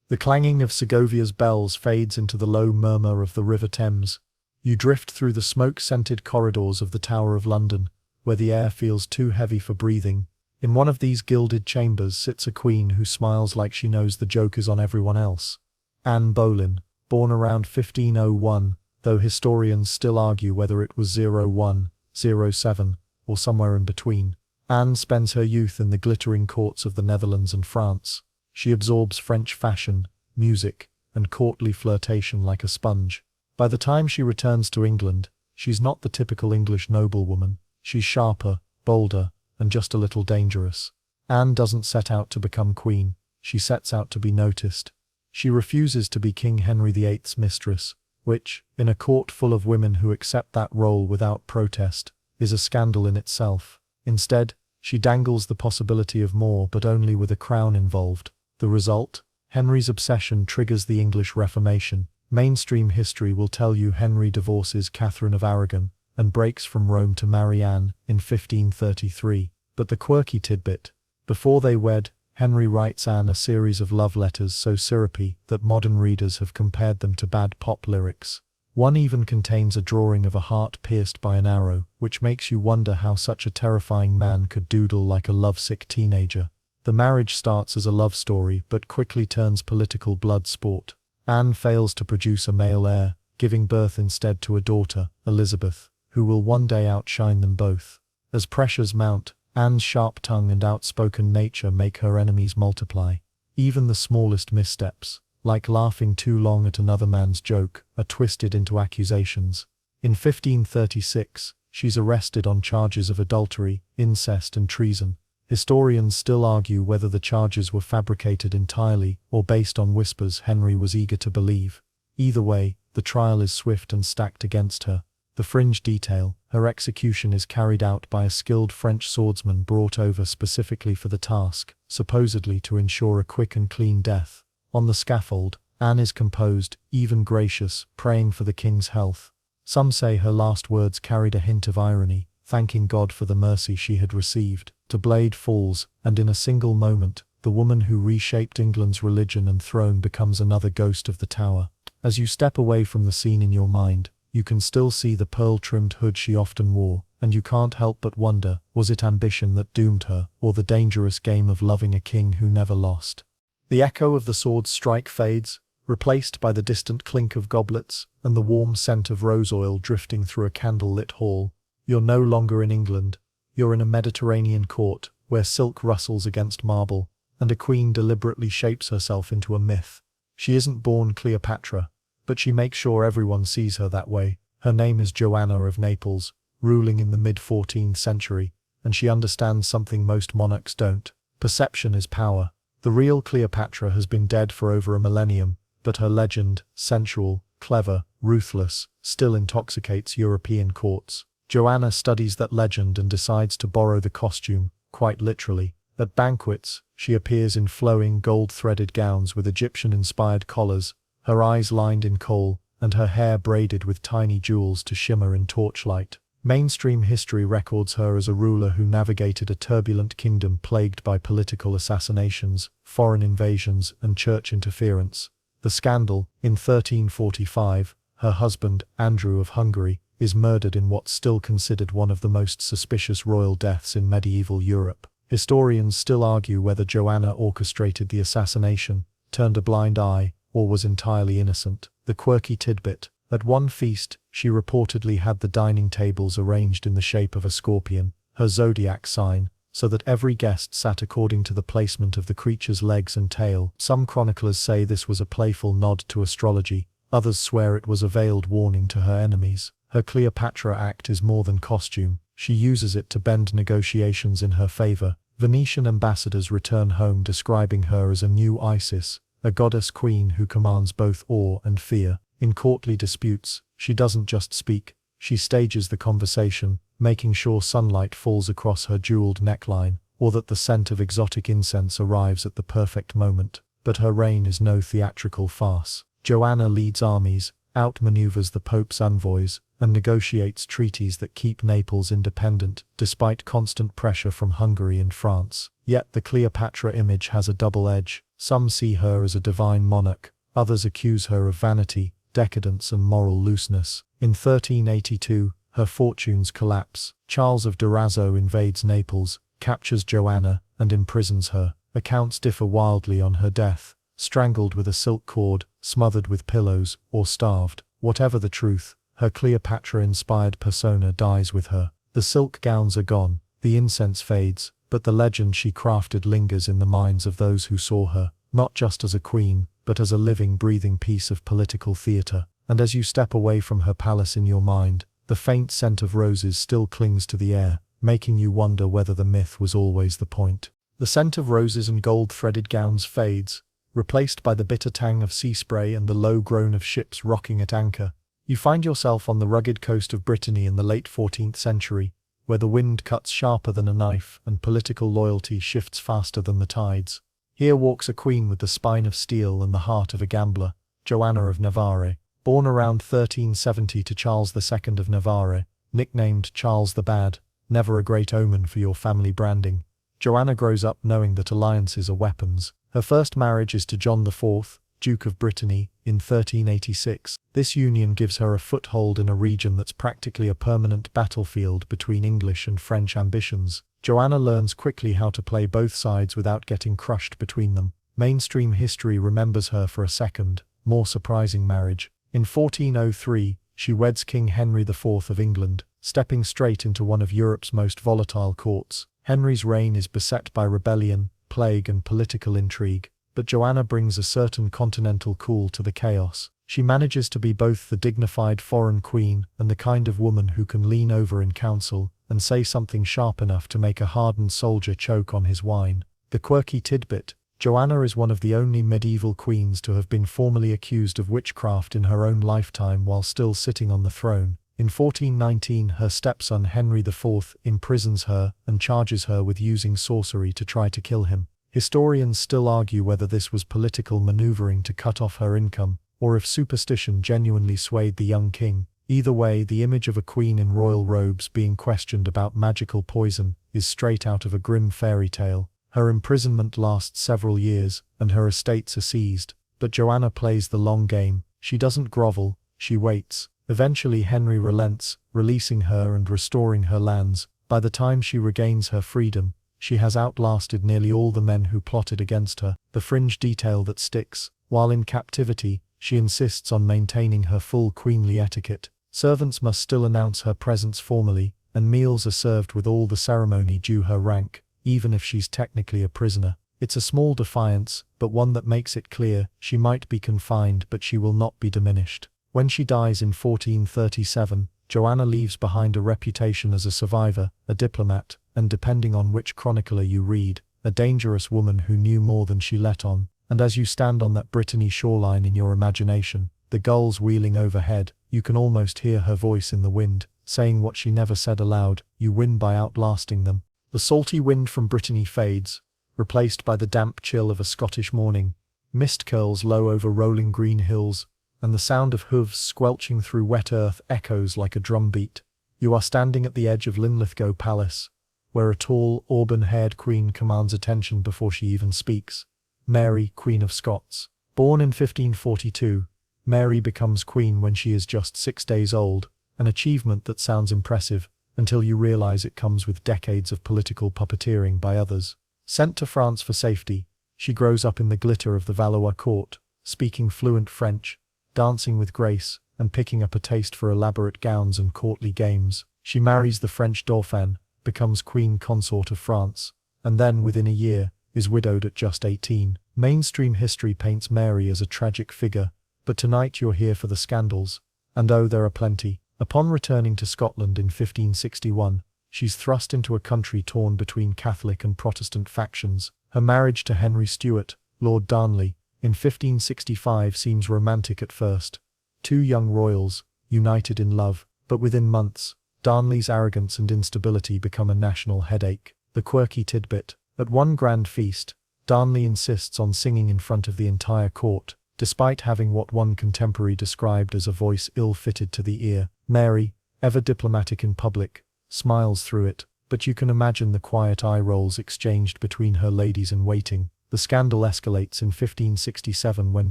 A: The clanging of Segovia's bells fades into the low murmur of the River Thames. You drift through the smoke-scented corridors of the Tower of London, where the air feels too heavy for breathing. In one of these gilded chambers sits a queen who smiles like she knows the joke is on everyone else. Anne Boleyn, born around 1501, though historians still argue whether it was 01, 07, or somewhere in between. Anne spends her youth in the glittering courts of the Netherlands and France. She absorbs French fashion, music, and courtly flirtation like a sponge. By the time she returns to England, she's not the typical English noblewoman. She's sharper, bolder, and just a little dangerous. Anne doesn't set out to become queen, she sets out to be noticed. She refuses to be King Henry VIII's mistress, which, in a court full of women who accept that role without protest, is a scandal in itself. Instead, she dangles the possibility of more, but only with a crown involved. The result? Henry's obsession triggers the English Reformation. Mainstream history will tell you Henry divorces Catherine of Aragon and breaks from Rome to marry Anne in 1533. But the quirky tidbit: before they wed, Henry writes Anne a series of love letters so syrupy that modern readers have compared them to bad pop lyrics. One even contains a drawing of a heart pierced by an arrow, which makes you wonder how such a terrifying man could doodle like a lovesick teenager. The marriage starts as a love story but quickly turns political blood sport. Anne fails to produce a male heir, giving birth instead to a daughter, Elizabeth, who will one day outshine them both. As pressures mount, Anne's sharp tongue and outspoken nature make her enemies multiply. Even the smallest missteps, like laughing too long at another man's joke, are twisted into accusations. In 1536, she's arrested on charges of adultery, incest and treason. Historians still argue whether the charges were fabricated entirely or based on whispers Henry was eager to believe. Either way, the trial is swift and stacked against her. The fringe detail: her execution is carried out by a skilled French swordsman brought over specifically for the task, supposedly to ensure a quick and clean death. On the scaffold, Anne is composed, even gracious, praying for the king's health. Some say her last words carried a hint of irony, thanking God for the mercy she had received. The blade falls, and in a single moment, the woman who reshaped England's religion and throne becomes another ghost of the tower. As you step away from the scene in your mind, you can still see the pearl-trimmed hood she often wore, and you can't help but wonder, was it ambition that doomed her, or the dangerous game of loving a king who never lost? The echo of the sword's strike fades, replaced by the distant clink of goblets and the warm scent of rose oil drifting through a candle-lit hall. You're no longer in England. You're in a Mediterranean court, where silk rustles against marble, and a queen deliberately shapes herself into a myth. She isn't born Cleopatra, but she makes sure everyone sees her that way. Her name is Joanna of Naples, ruling in the mid-14th century, and she understands something most monarchs don't. Perception is power. The real Cleopatra has been dead for over a millennium, but her legend, sensual, clever, ruthless, still intoxicates European courts. Joanna studies that legend and decides to borrow the costume, quite literally. At banquets, she appears in flowing gold-threaded gowns with Egyptian-inspired collars, her eyes lined in kohl, and her hair braided with tiny jewels to shimmer in torchlight. Mainstream history records her as a ruler who navigated a turbulent kingdom plagued by political assassinations, foreign invasions, and church interference. The scandal: in 1345, her husband, Andrew of Hungary, is murdered in what's still considered one of the most suspicious royal deaths in medieval Europe. Historians still argue whether Joanna orchestrated the assassination, turned a blind eye, or was entirely innocent. The quirky tidbit: at one feast, she reportedly had the dining tables arranged in the shape of a scorpion, her zodiac sign, so that every guest sat according to the placement of the creature's legs and tail. Some chroniclers say this was a playful nod to astrology, others swear it was a veiled warning to her enemies. Her Cleopatra act is more than costume. She uses it to bend negotiations in her favor. Venetian ambassadors return home describing her as a new Isis, a goddess queen who commands both awe and fear. In courtly disputes, she doesn't just speak, she stages the conversation, making sure sunlight falls across her jeweled neckline, or that the scent of exotic incense arrives at the perfect moment. But her reign is no theatrical farce. Joanna leads armies, outmaneuvers the Pope's envoys, and negotiates treaties that keep Naples independent, despite constant pressure from Hungary and France. Yet the Cleopatra image has a double edge. Some see her as a divine monarch, others accuse her of vanity, decadence and moral looseness. In 1382, her fortunes collapse. Charles of Durazzo invades Naples, captures Joanna, and imprisons her. Accounts differ wildly on her death: strangled with a silk cord, smothered with pillows, or starved. Whatever the truth, her Cleopatra-inspired persona dies with her. The silk gowns are gone, the incense fades, but the legend she crafted lingers in the minds of those who saw her, not just as a queen, but as a living, breathing piece of political theater. And as you step away from her palace in your mind, the faint scent of roses still clings to the air, making you wonder whether the myth was always the point. The scent of roses and gold-threaded gowns fades, replaced by the bitter tang of sea spray and the low groan of ships rocking at anchor. You find yourself on the rugged coast of Brittany in the late 14th century, where the wind cuts sharper than a knife and political loyalty shifts faster than the tides. Here walks a queen with the spine of steel and the heart of a gambler, Joanna of Navarre. Born around 1370 to Charles II of Navarre, nicknamed Charles the Bad, never a great omen for your family branding, Joanna grows up knowing that alliances are weapons. Her first marriage is to John IV, Duke of Brittany, in 1386. This union gives her a foothold in a region that's practically a permanent battlefield between English and French ambitions. Joanna learns quickly how to play both sides without getting crushed between them. Mainstream history remembers her for a second, more surprising marriage. In 1403, she weds King Henry IV of England, stepping straight into one of Europe's most volatile courts. Henry's reign is beset by rebellion, plague and political intrigue, but Joanna brings a certain continental cool to the chaos. She manages to be both the dignified foreign queen and the kind of woman who can lean over in council and say something sharp enough to make a hardened soldier choke on his wine. The quirky tidbit: Joanna is one of the only medieval queens to have been formally accused of witchcraft in her own lifetime while still sitting on the throne. In 1419, her stepson Henry IV imprisons her and charges her with using sorcery to try to kill him. Historians still argue whether this was political maneuvering to cut off her income, or if superstition genuinely swayed the young king. Either way, the image of a queen in royal robes being questioned about magical poison is straight out of a grim fairy tale. Her imprisonment lasts several years, and her estates are seized. But Joanna plays the long game. She doesn't grovel, she waits. Eventually Henry relents, releasing her and restoring her lands. By the time she regains her freedom, she has outlasted nearly all the men who plotted against her. The fringe detail that sticks: while in captivity, she insists on maintaining her full queenly etiquette. Servants must still announce her presence formally, and meals are served with all the ceremony due her rank, even if she's technically a prisoner. It's a small defiance, but one that makes it clear she might be confined but she will not be diminished. When she dies in 1437, Joanna leaves behind a reputation as a survivor, a diplomat, and depending on which chronicler you read, a dangerous woman who knew more than she let on. And as you stand on that Brittany shoreline in your imagination, the gulls wheeling overhead, you can almost hear her voice in the wind, saying what she never said aloud: you win by outlasting them. The salty wind from Brittany fades, replaced by the damp chill of a Scottish morning. Mist curls low over rolling green hills, and the sound of hooves squelching through wet earth echoes like a drumbeat. You are standing at the edge of Linlithgow Palace, where a tall, auburn-haired queen commands attention before she even speaks. Mary, Queen of Scots. Born in 1542, Mary becomes queen when she is just 6 days old, an achievement that sounds impressive, until you realize it comes with decades of political puppeteering by others. Sent to France for safety, she grows up in the glitter of the Valois court, speaking fluent French, dancing with grace, and picking up a taste for elaborate gowns and courtly games. She marries the French Dauphin, becomes queen consort of France, and then, within a year, is widowed at just 18. Mainstream history paints Mary as a tragic figure, but tonight you're here for the scandals. And oh, there are plenty. Upon returning to Scotland in 1561, she's thrust into a country torn between Catholic and Protestant factions. Her marriage to Henry Stuart, Lord Darnley, in 1565 seems romantic at first. Two young royals, united in love, but within months, Darnley's arrogance and instability become a national headache. The quirky tidbit: at one grand feast, Darnley insists on singing in front of the entire court, despite having what one contemporary described as a voice ill-fitted to the ear. Mary, ever diplomatic in public, smiles through it, but you can imagine the quiet eye rolls exchanged between her ladies-in-waiting. The scandal escalates in 1567 when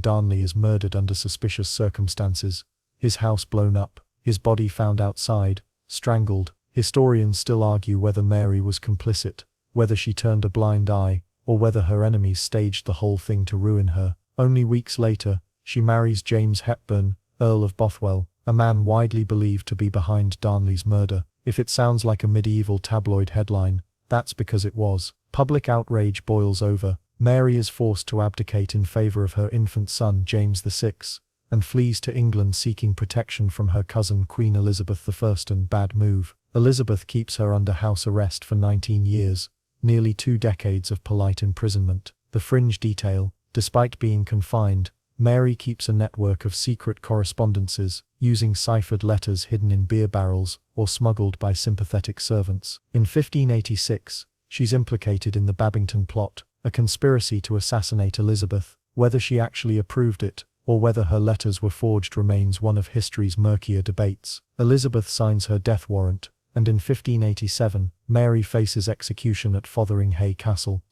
A: Darnley is murdered under suspicious circumstances, his house blown up, his body found outside, strangled. Historians still argue whether Mary was complicit, whether she turned a blind eye, or whether her enemies staged the whole thing to ruin her. Only weeks later, she marries James Hepburn, Earl of Bothwell, a man widely believed to be behind Darnley's murder. If it sounds like a medieval tabloid headline, that's because it was. Public outrage boils over. Mary is forced to abdicate in favor of her infant son James VI, and flees to England seeking protection from her cousin Queen Elizabeth I. And bad move. Elizabeth keeps her under house arrest for 19 years, nearly 2 decades of polite imprisonment. The fringe detail: despite being confined, Mary keeps a network of secret correspondences, using ciphered letters hidden in beer barrels or smuggled by sympathetic servants. In 1586, she's implicated in the Babington plot, a conspiracy to assassinate Elizabeth. Whether she actually approved it, or whether her letters were forged, remains one of history's murkier debates. Elizabeth signs her death warrant, and in 1587, Mary faces execution at Fotheringhay Castle.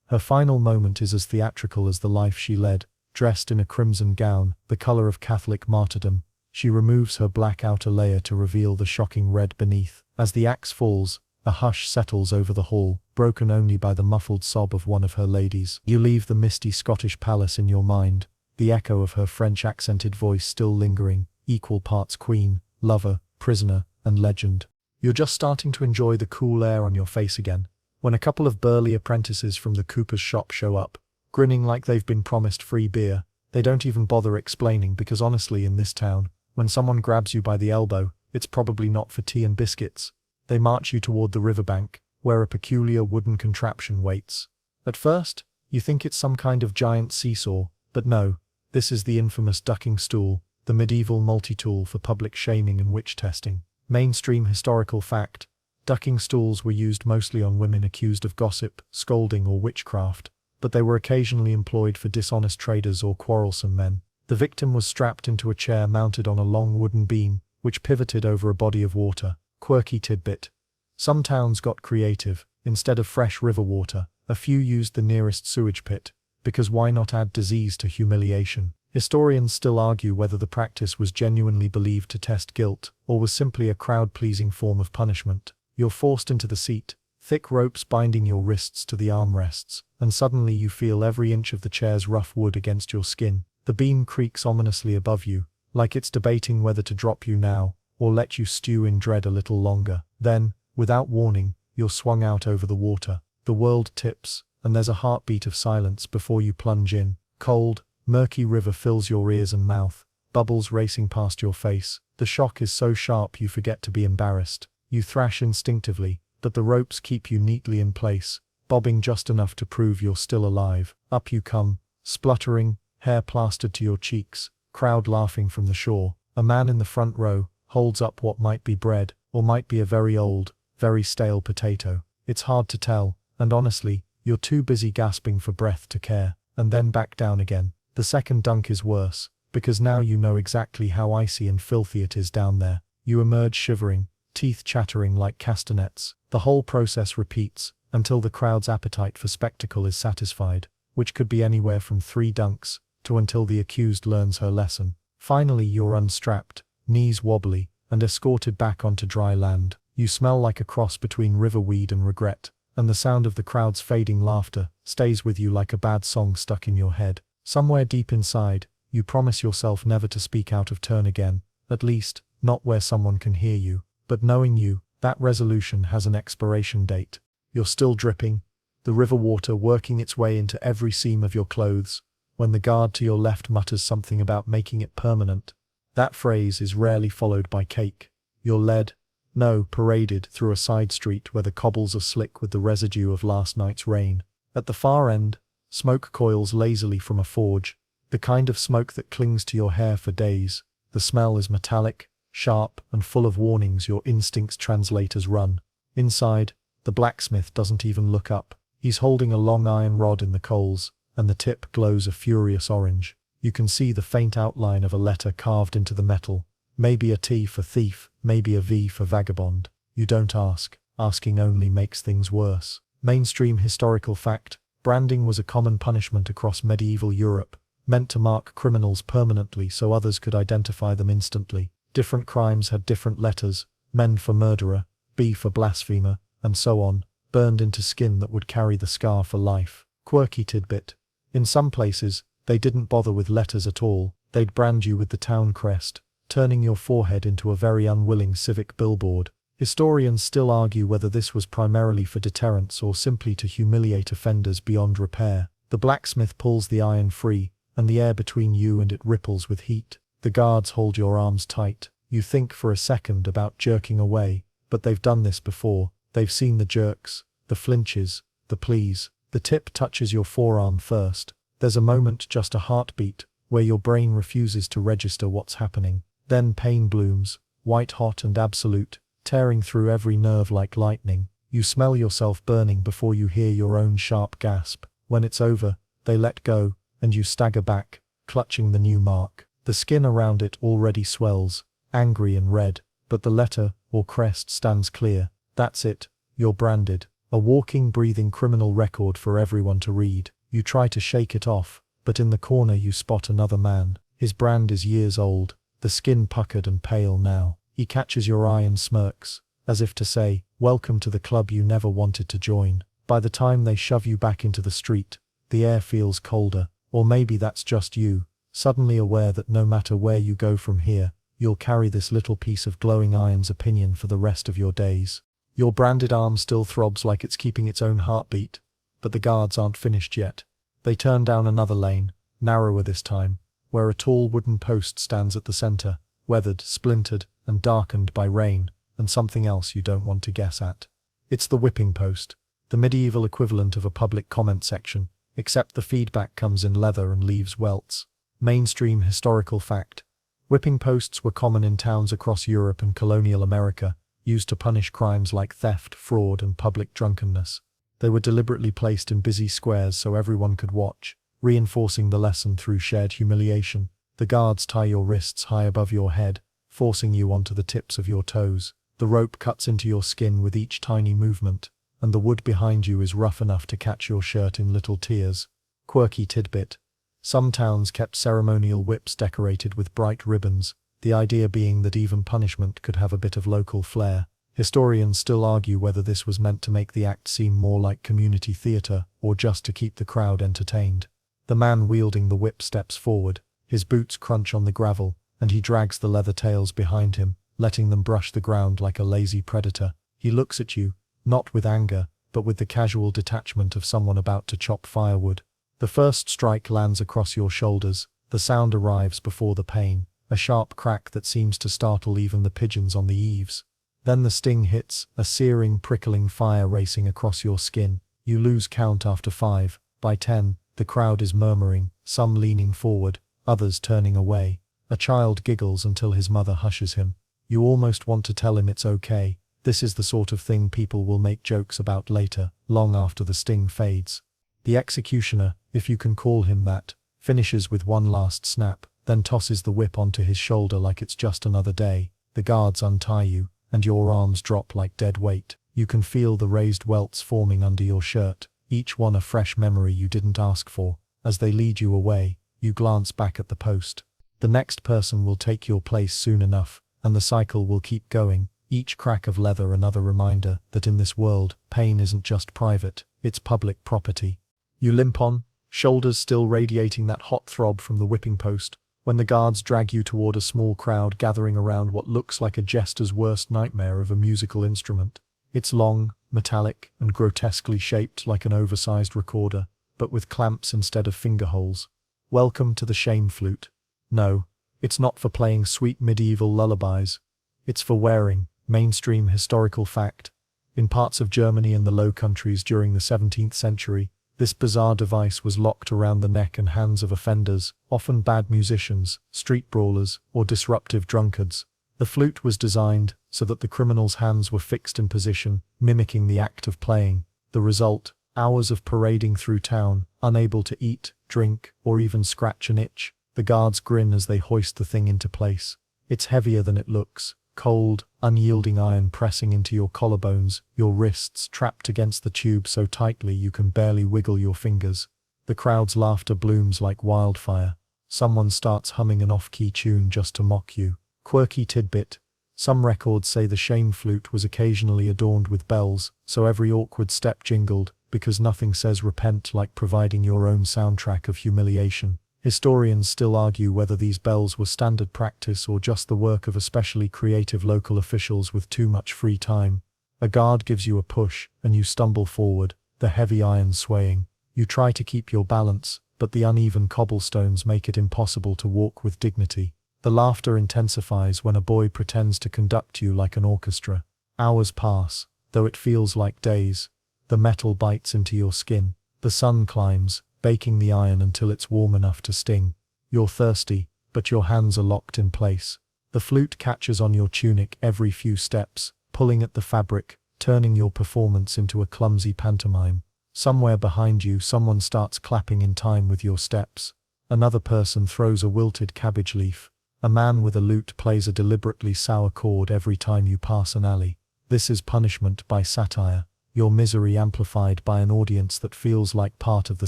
A: Her final moment is as theatrical as the life she led. Dressed in a crimson gown, the color of Catholic martyrdom, she removes her black outer layer to reveal the shocking red beneath. As the axe falls, a hush settles over the hall, broken only by the muffled sob of one of her ladies. You leave the misty Scottish palace in your mind, the echo of her French-accented voice still lingering, equal parts queen, lover, prisoner, and legend. You're just starting to enjoy the cool air on your face again, when a couple of burly apprentices from the cooper's shop show up, grinning like they've been promised free beer. They don't even bother explaining, because honestly, in this town, when someone grabs you by the elbow, it's probably not for tea and biscuits. They march you toward the riverbank, where a peculiar wooden contraption waits. At first, you think it's some kind of giant seesaw, but no, this is the infamous ducking stool, the medieval multi-tool for public shaming and witch testing. Mainstream historical fact: ducking stools were used mostly on women accused of gossip, scolding, or witchcraft, but they were occasionally employed for dishonest traders or quarrelsome men. The victim was strapped into a chair mounted on a long wooden beam, which pivoted over a body of water. Quirky tidbit: some towns got creative. Instead of fresh river water, a few used the nearest sewage pit, because why not add disease to humiliation? Historians still argue whether the practice was genuinely believed to test guilt, or was simply a crowd-pleasing form of punishment. You're forced into the seat, thick ropes binding your wrists to the armrests, and suddenly you feel every inch of the chair's rough wood against your skin. The beam creaks ominously above you, like it's debating whether to drop you now, or let you stew in dread a little longer. Then, without warning, you're swung out over the water. The world tips, and there's a heartbeat of silence before you plunge in. Cold, murky river fills your ears and mouth, bubbles racing past your face. The shock is so sharp you forget to be embarrassed. You thrash instinctively, but the ropes keep you neatly in place, bobbing just enough to prove you're still alive. Up you come, spluttering, hair plastered to your cheeks, crowd laughing from the shore. A man in the front row holds up what might be bread, or might be a very old, very stale potato. It's hard to tell, and honestly, you're too busy gasping for breath to care. And then back down again. The second dunk is worse, because now you know exactly how icy and filthy it is down there. You emerge shivering, teeth chattering like castanets. The whole process repeats, until the crowd's appetite for spectacle is satisfied, which could be anywhere from 3 dunks, to until the accused learns her lesson. Finally you're unstrapped, knees wobbly, and escorted back onto dry land. You smell like a cross between riverweed and regret, and the sound of the crowd's fading laughter stays with you like a bad song stuck in your head. Somewhere deep inside, you promise yourself never to speak out of turn again, at least, not where someone can hear you. But knowing you, that resolution has an expiration date. You're still dripping, the river water working its way into every seam of your clothes, when the guard to your left mutters something about making it permanent. That phrase is rarely followed by cake. You're led, no, paraded through a side street where the cobbles are slick with the residue of last night's rain. At the far end, smoke coils lazily from a forge, the kind of smoke that clings to your hair for days. The smell is metallic, sharp, and full of warnings your instincts translate as run. Inside, the blacksmith doesn't even look up. He's holding a long iron rod in the coals, and the tip glows a furious orange. You can see the faint outline of a letter carved into the metal. Maybe a T for thief, maybe a V for vagabond. You don't ask. Asking only makes things worse. Mainstream historical fact: branding was a common punishment across medieval Europe, meant to mark criminals permanently so others could identify them instantly. Different crimes had different letters, M for murderer, B for blasphemer, and so on, burned into skin that would carry the scar for life. Quirky tidbit: in some places, they didn't bother with letters at all. They'd brand you with the town crest, turning your forehead into a very unwilling civic billboard. Historians still argue whether this was primarily for deterrence or simply to humiliate offenders beyond repair. The blacksmith pulls the iron free, and the air between you and it ripples with heat. The guards hold your arms tight. You think for a second about jerking away, but they've done this before. They've seen the jerks, the flinches, the pleas. The tip touches your forearm first. There's a moment, just a heartbeat, where your brain refuses to register what's happening. Then pain blooms, white hot and absolute, tearing through every nerve like lightning. You smell yourself burning before you hear your own sharp gasp. When it's over, they let go, and you stagger back, clutching the new mark. The skin around it already swells, angry and red, but the letter, or crest, stands clear. That's it, you're branded. A walking, breathing criminal record for everyone to read. You try to shake it off, but in the corner you spot another man. His brand is years old, the skin puckered and pale now. He catches your eye and smirks, as if to say, welcome to the club you never wanted to join. By the time they shove you back into the street, the air feels colder, or maybe that's just you, suddenly aware that no matter where you go from here, you'll carry this little piece of glowing iron's opinion for the rest of your days. Your branded arm still throbs like it's keeping its own heartbeat, but the guards aren't finished yet. They turn down another lane, narrower this time, where a tall wooden post stands at the center, weathered, splintered, and darkened by rain, and something else you don't want to guess at. It's the whipping post, the medieval equivalent of a public comment section, except the feedback comes in leather and leaves welts. Mainstream historical fact. Whipping posts were common in towns across Europe and colonial America, used to punish crimes like theft, fraud, and public drunkenness. They were deliberately placed in busy squares so everyone could watch, reinforcing the lesson through shared humiliation. The guards tie your wrists high above your head, forcing you onto the tips of your toes. The rope cuts into your skin with each tiny movement, and the wood behind you is rough enough to catch your shirt in little tears. Quirky tidbit. Some towns kept ceremonial whips decorated with bright ribbons, the idea being that even punishment could have a bit of local flair. Historians still argue whether this was meant to make the act seem more like community theater or just to keep the crowd entertained. The man wielding the whip steps forward, his boots crunch on the gravel, and he drags the leather tails behind him, letting them brush the ground like a lazy predator. He looks at you, not with anger, but with the casual detachment of someone about to chop firewood. The first strike lands across your shoulders, the sound arrives before the pain, a sharp crack that seems to startle even the pigeons on the eaves. Then the sting hits, a searing, prickling fire racing across your skin. You lose count after 5. By 10, the crowd is murmuring, some leaning forward, others turning away. A child giggles until his mother hushes him. You almost want to tell him it's okay. This is the sort of thing people will make jokes about later, long after the sting fades. The executioner, if you can call him that, finishes with one last snap, then tosses the whip onto his shoulder like it's just another day. The guards untie you, and your arms drop like dead weight. You can feel the raised welts forming under your shirt, each one a fresh memory you didn't ask for. As they lead you away, you glance back at the post. The next person will take your place soon enough, and the cycle will keep going, each crack of leather another reminder that in this world, pain isn't just private, it's public property. You limp on, shoulders still radiating that hot throb from the whipping post, when the guards drag you toward a small crowd gathering around what looks like a jester's worst nightmare of a musical instrument. It's long, metallic, and grotesquely shaped like an oversized recorder, but with clamps instead of finger holes. Welcome to the shame flute. No, it's not for playing sweet medieval lullabies. It's for wearing. Mainstream historical fact. In parts of Germany and the Low Countries during the 17th century, this bizarre device was locked around the neck and hands of offenders, often bad musicians, street brawlers, or disruptive drunkards. The flute was designed so that the criminal's hands were fixed in position, mimicking the act of playing. The result, hours of parading through town, unable to eat, drink, or even scratch an itch. The guards grin as they hoist the thing into place. It's heavier than it looks. Cold, unyielding iron pressing into your collarbones, your wrists trapped against the tube so tightly you can barely wiggle your fingers. The crowd's laughter blooms like wildfire. Someone starts humming an off-key tune just to mock you. Quirky tidbit. Some records say the shame flute was occasionally adorned with bells, so every awkward step jingled, because nothing says repent like providing your own soundtrack of humiliation. Historians still argue whether these bells were standard practice or just the work of especially creative local officials with too much free time. A guard gives you a push, and you stumble forward, the heavy iron swaying. You try to keep your balance, but the uneven cobblestones make it impossible to walk with dignity. The laughter intensifies when a boy pretends to conduct you like an orchestra. Hours pass, though it feels like days. The metal bites into your skin. The sun climbs, baking the iron until it's warm enough to sting. You're thirsty, but your hands are locked in place. The flute catches on your tunic every few steps, pulling at the fabric, turning your performance into a clumsy pantomime. Somewhere behind you, someone starts clapping in time with your steps. Another person throws a wilted cabbage leaf. A man with a lute plays a deliberately sour chord every time you pass an alley. This is punishment by satire, your misery amplified by an audience that feels like part of the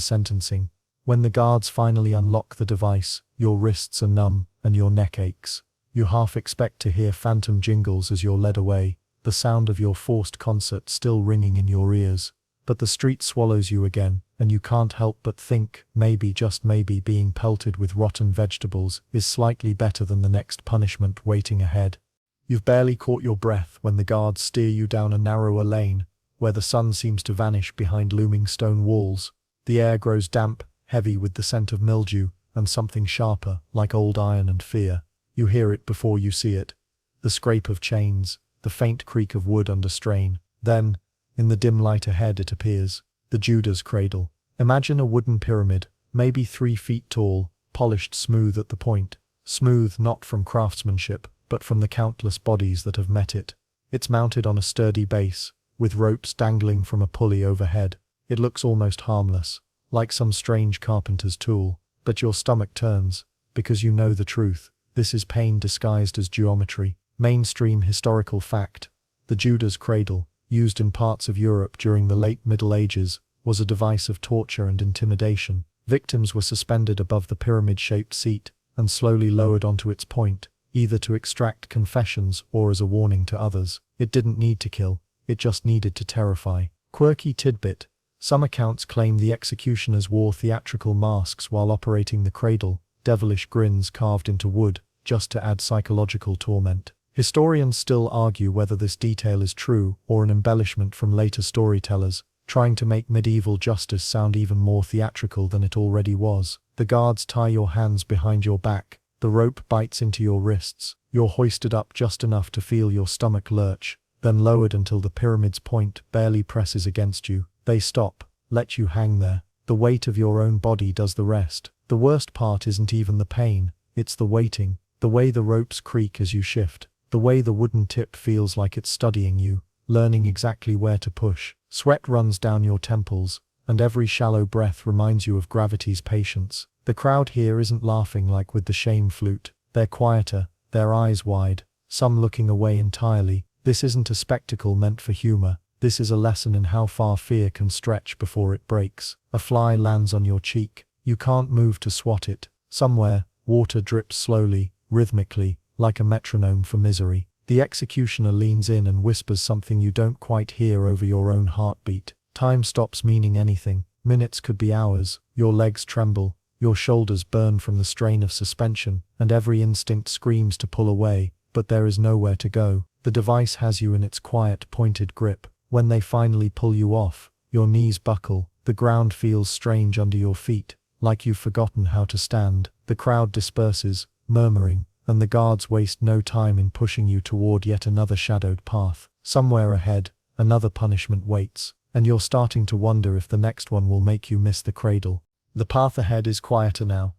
A: sentencing. When the guards finally unlock the device, your wrists are numb and your neck aches. You half expect to hear phantom jingles as you're led away, the sound of your forced concert still ringing in your ears. But the street swallows you again, and you can't help but think, maybe, just maybe, being pelted with rotten vegetables is slightly better than the next punishment waiting ahead. You've barely caught your breath when the guards steer you down a narrower lane, where the sun seems to vanish behind looming stone walls. The air grows damp, heavy with the scent of mildew, and something sharper, like old iron and fear. You hear it before you see it. The scrape of chains, the faint creak of wood under strain. Then, in the dim light ahead, it appears. The Judas cradle. Imagine a wooden pyramid, maybe 3 feet tall, polished smooth at the point. Smooth not from craftsmanship, but from the countless bodies that have met it. It's mounted on a sturdy base, with ropes dangling from a pulley overhead. It looks almost harmless, like some strange carpenter's tool. But your stomach turns, because you know the truth. This is pain disguised as geometry. Mainstream historical fact. The Judas cradle, used in parts of Europe during the late Middle Ages, was a device of torture and intimidation. Victims were suspended above the pyramid-shaped seat and slowly lowered onto its point, either to extract confessions or as a warning to others. It didn't need to kill, it just needed to terrify. Quirky tidbit. Some accounts claim the executioners wore theatrical masks while operating the cradle, devilish grins carved into wood, just to add psychological torment. Historians still argue whether this detail is true or an embellishment from later storytellers, trying to make medieval justice sound even more theatrical than it already was. The guards tie your hands behind your back, the rope bites into your wrists, you're hoisted up just enough to feel your stomach lurch, then lowered until the pyramid's point barely presses against you. They stop, let you hang there. The weight of your own body does the rest. The worst part isn't even the pain, it's the waiting, the way the ropes creak as you shift. The way the wooden tip feels like it's studying you, learning exactly where to push. Sweat runs down your temples, and every shallow breath reminds you of gravity's patience. The crowd here isn't laughing like with the shame flute. They're quieter, their eyes wide, some looking away entirely. This isn't a spectacle meant for humor. This is a lesson in how far fear can stretch before it breaks. A fly lands on your cheek. You can't move to swat it. Somewhere, water drips slowly, rhythmically, like a metronome for misery. The executioner leans in and whispers something you don't quite hear over your own heartbeat. Time stops meaning anything. Minutes could be hours. Your legs tremble, your shoulders burn from the strain of suspension, and every instinct screams to pull away, but there is nowhere to go. The device has you in its quiet, pointed grip. When they finally pull you off, your knees buckle, the ground feels strange under your feet, like you've forgotten how to stand. The crowd disperses, murmuring, and the guards waste no time in pushing you toward yet another shadowed path. Somewhere ahead, another punishment waits, and you're starting to wonder if the next one will make you miss the cradle. The path ahead is quieter now,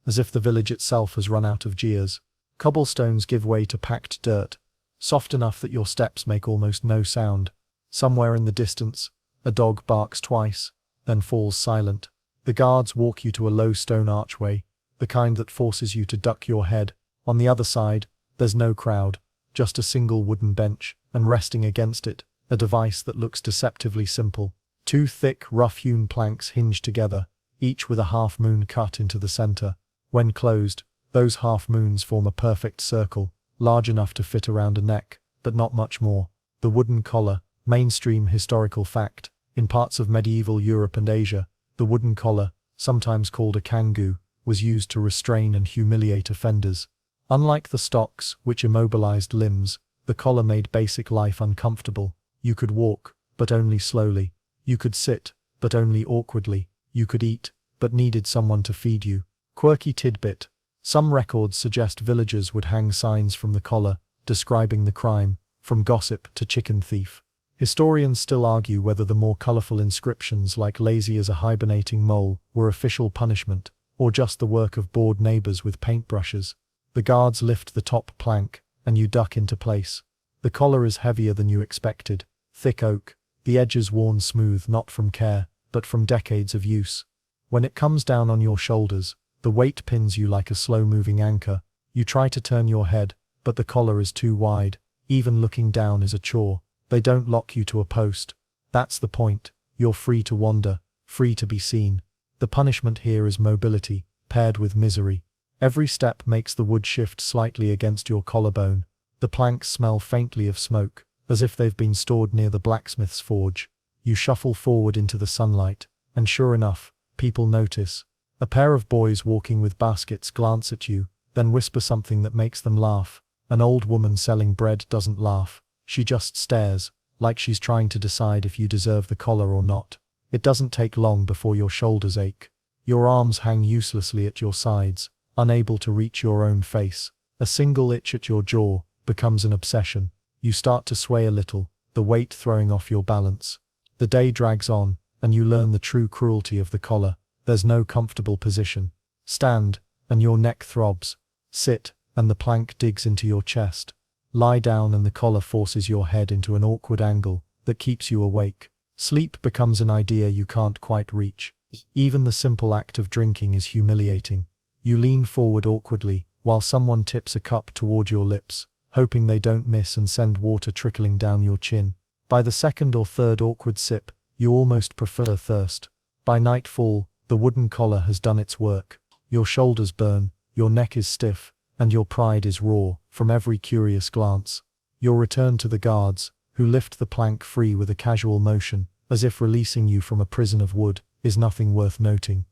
A: as if the village itself has run out of gears. Cobblestones give way to packed dirt, soft enough that your steps make almost no sound. Somewhere in the distance, a dog barks twice, then falls silent. The guards walk you to a low stone archway, the kind that forces you to duck your head. On the other side, there's no crowd, just a single wooden bench, and resting against it, a device that looks deceptively simple. 2 thick, rough-hewn planks hinge together, each with a half-moon cut into the center. When closed, those half-moons form a perfect circle, large enough to fit around a neck, but not much more. The wooden collar, mainstream historical fact. In parts of medieval Europe and Asia, the wooden collar, sometimes called a kangu, was used to restrain and humiliate offenders. Unlike the stocks, which immobilized limbs, the collar made basic life uncomfortable. You could walk, but only slowly. You could sit, but only awkwardly. You could eat, but needed someone to feed you. Quirky tidbit. Some records suggest villagers would hang signs from the collar, describing the crime, from gossip to chicken thief. Historians still argue whether the more colorful inscriptions like lazy as a hibernating mole were official punishment, or just the work of bored neighbors with paintbrushes. The guards lift the top plank, and you duck into place. The collar is heavier than you expected. Thick oak, the edges worn smooth not from care, but from decades of use. When it comes down on your shoulders, the weight pins you like a slow-moving anchor. You try to turn your head, but the collar is too wide. Even looking down is a chore. They don't lock you to a post. That's the point. You're free to wander, free to be seen. The punishment here is mobility, paired with misery. Every step makes the wood shift slightly against your collarbone. The planks smell faintly of smoke, as if they've been stored near the blacksmith's forge. You shuffle forward into the sunlight, and sure enough, people notice. A pair of boys walking with baskets glance at you, then whisper something that makes them laugh. An old woman selling bread doesn't laugh. She just stares, like she's trying to decide if you deserve the collar or not. It doesn't take long before your shoulders ache. Your arms hang uselessly at your sides, unable to reach your own face. A single itch at your jaw becomes an obsession. You start to sway a little, the weight throwing off your balance. The day drags on, and you learn the true cruelty of the collar. There's no comfortable position. Stand, and your neck throbs. Sit, and the plank digs into your chest. Lie down and the collar forces your head into an awkward angle that keeps you awake. Sleep becomes an idea you can't quite reach. Even the simple act of drinking is humiliating. You lean forward awkwardly, while someone tips a cup toward your lips, hoping they don't miss and send water trickling down your chin. By the second or third awkward sip, you almost prefer thirst. By nightfall, the wooden collar has done its work. Your shoulders burn, your neck is stiff, and your pride is raw from every curious glance. You're returned to the guards, who lift the plank free with a casual motion, as if releasing you from a prison of wood is nothing worth noting.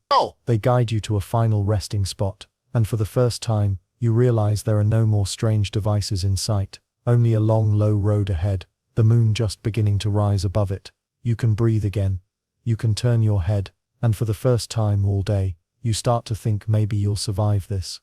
A: They guide you to a final resting spot, and for the first time, you realize there are no more strange devices in sight, only a long, low road ahead, the moon just beginning to rise above it. You can breathe again. You can turn your head, and for the first time all day, you start to think maybe you'll survive this.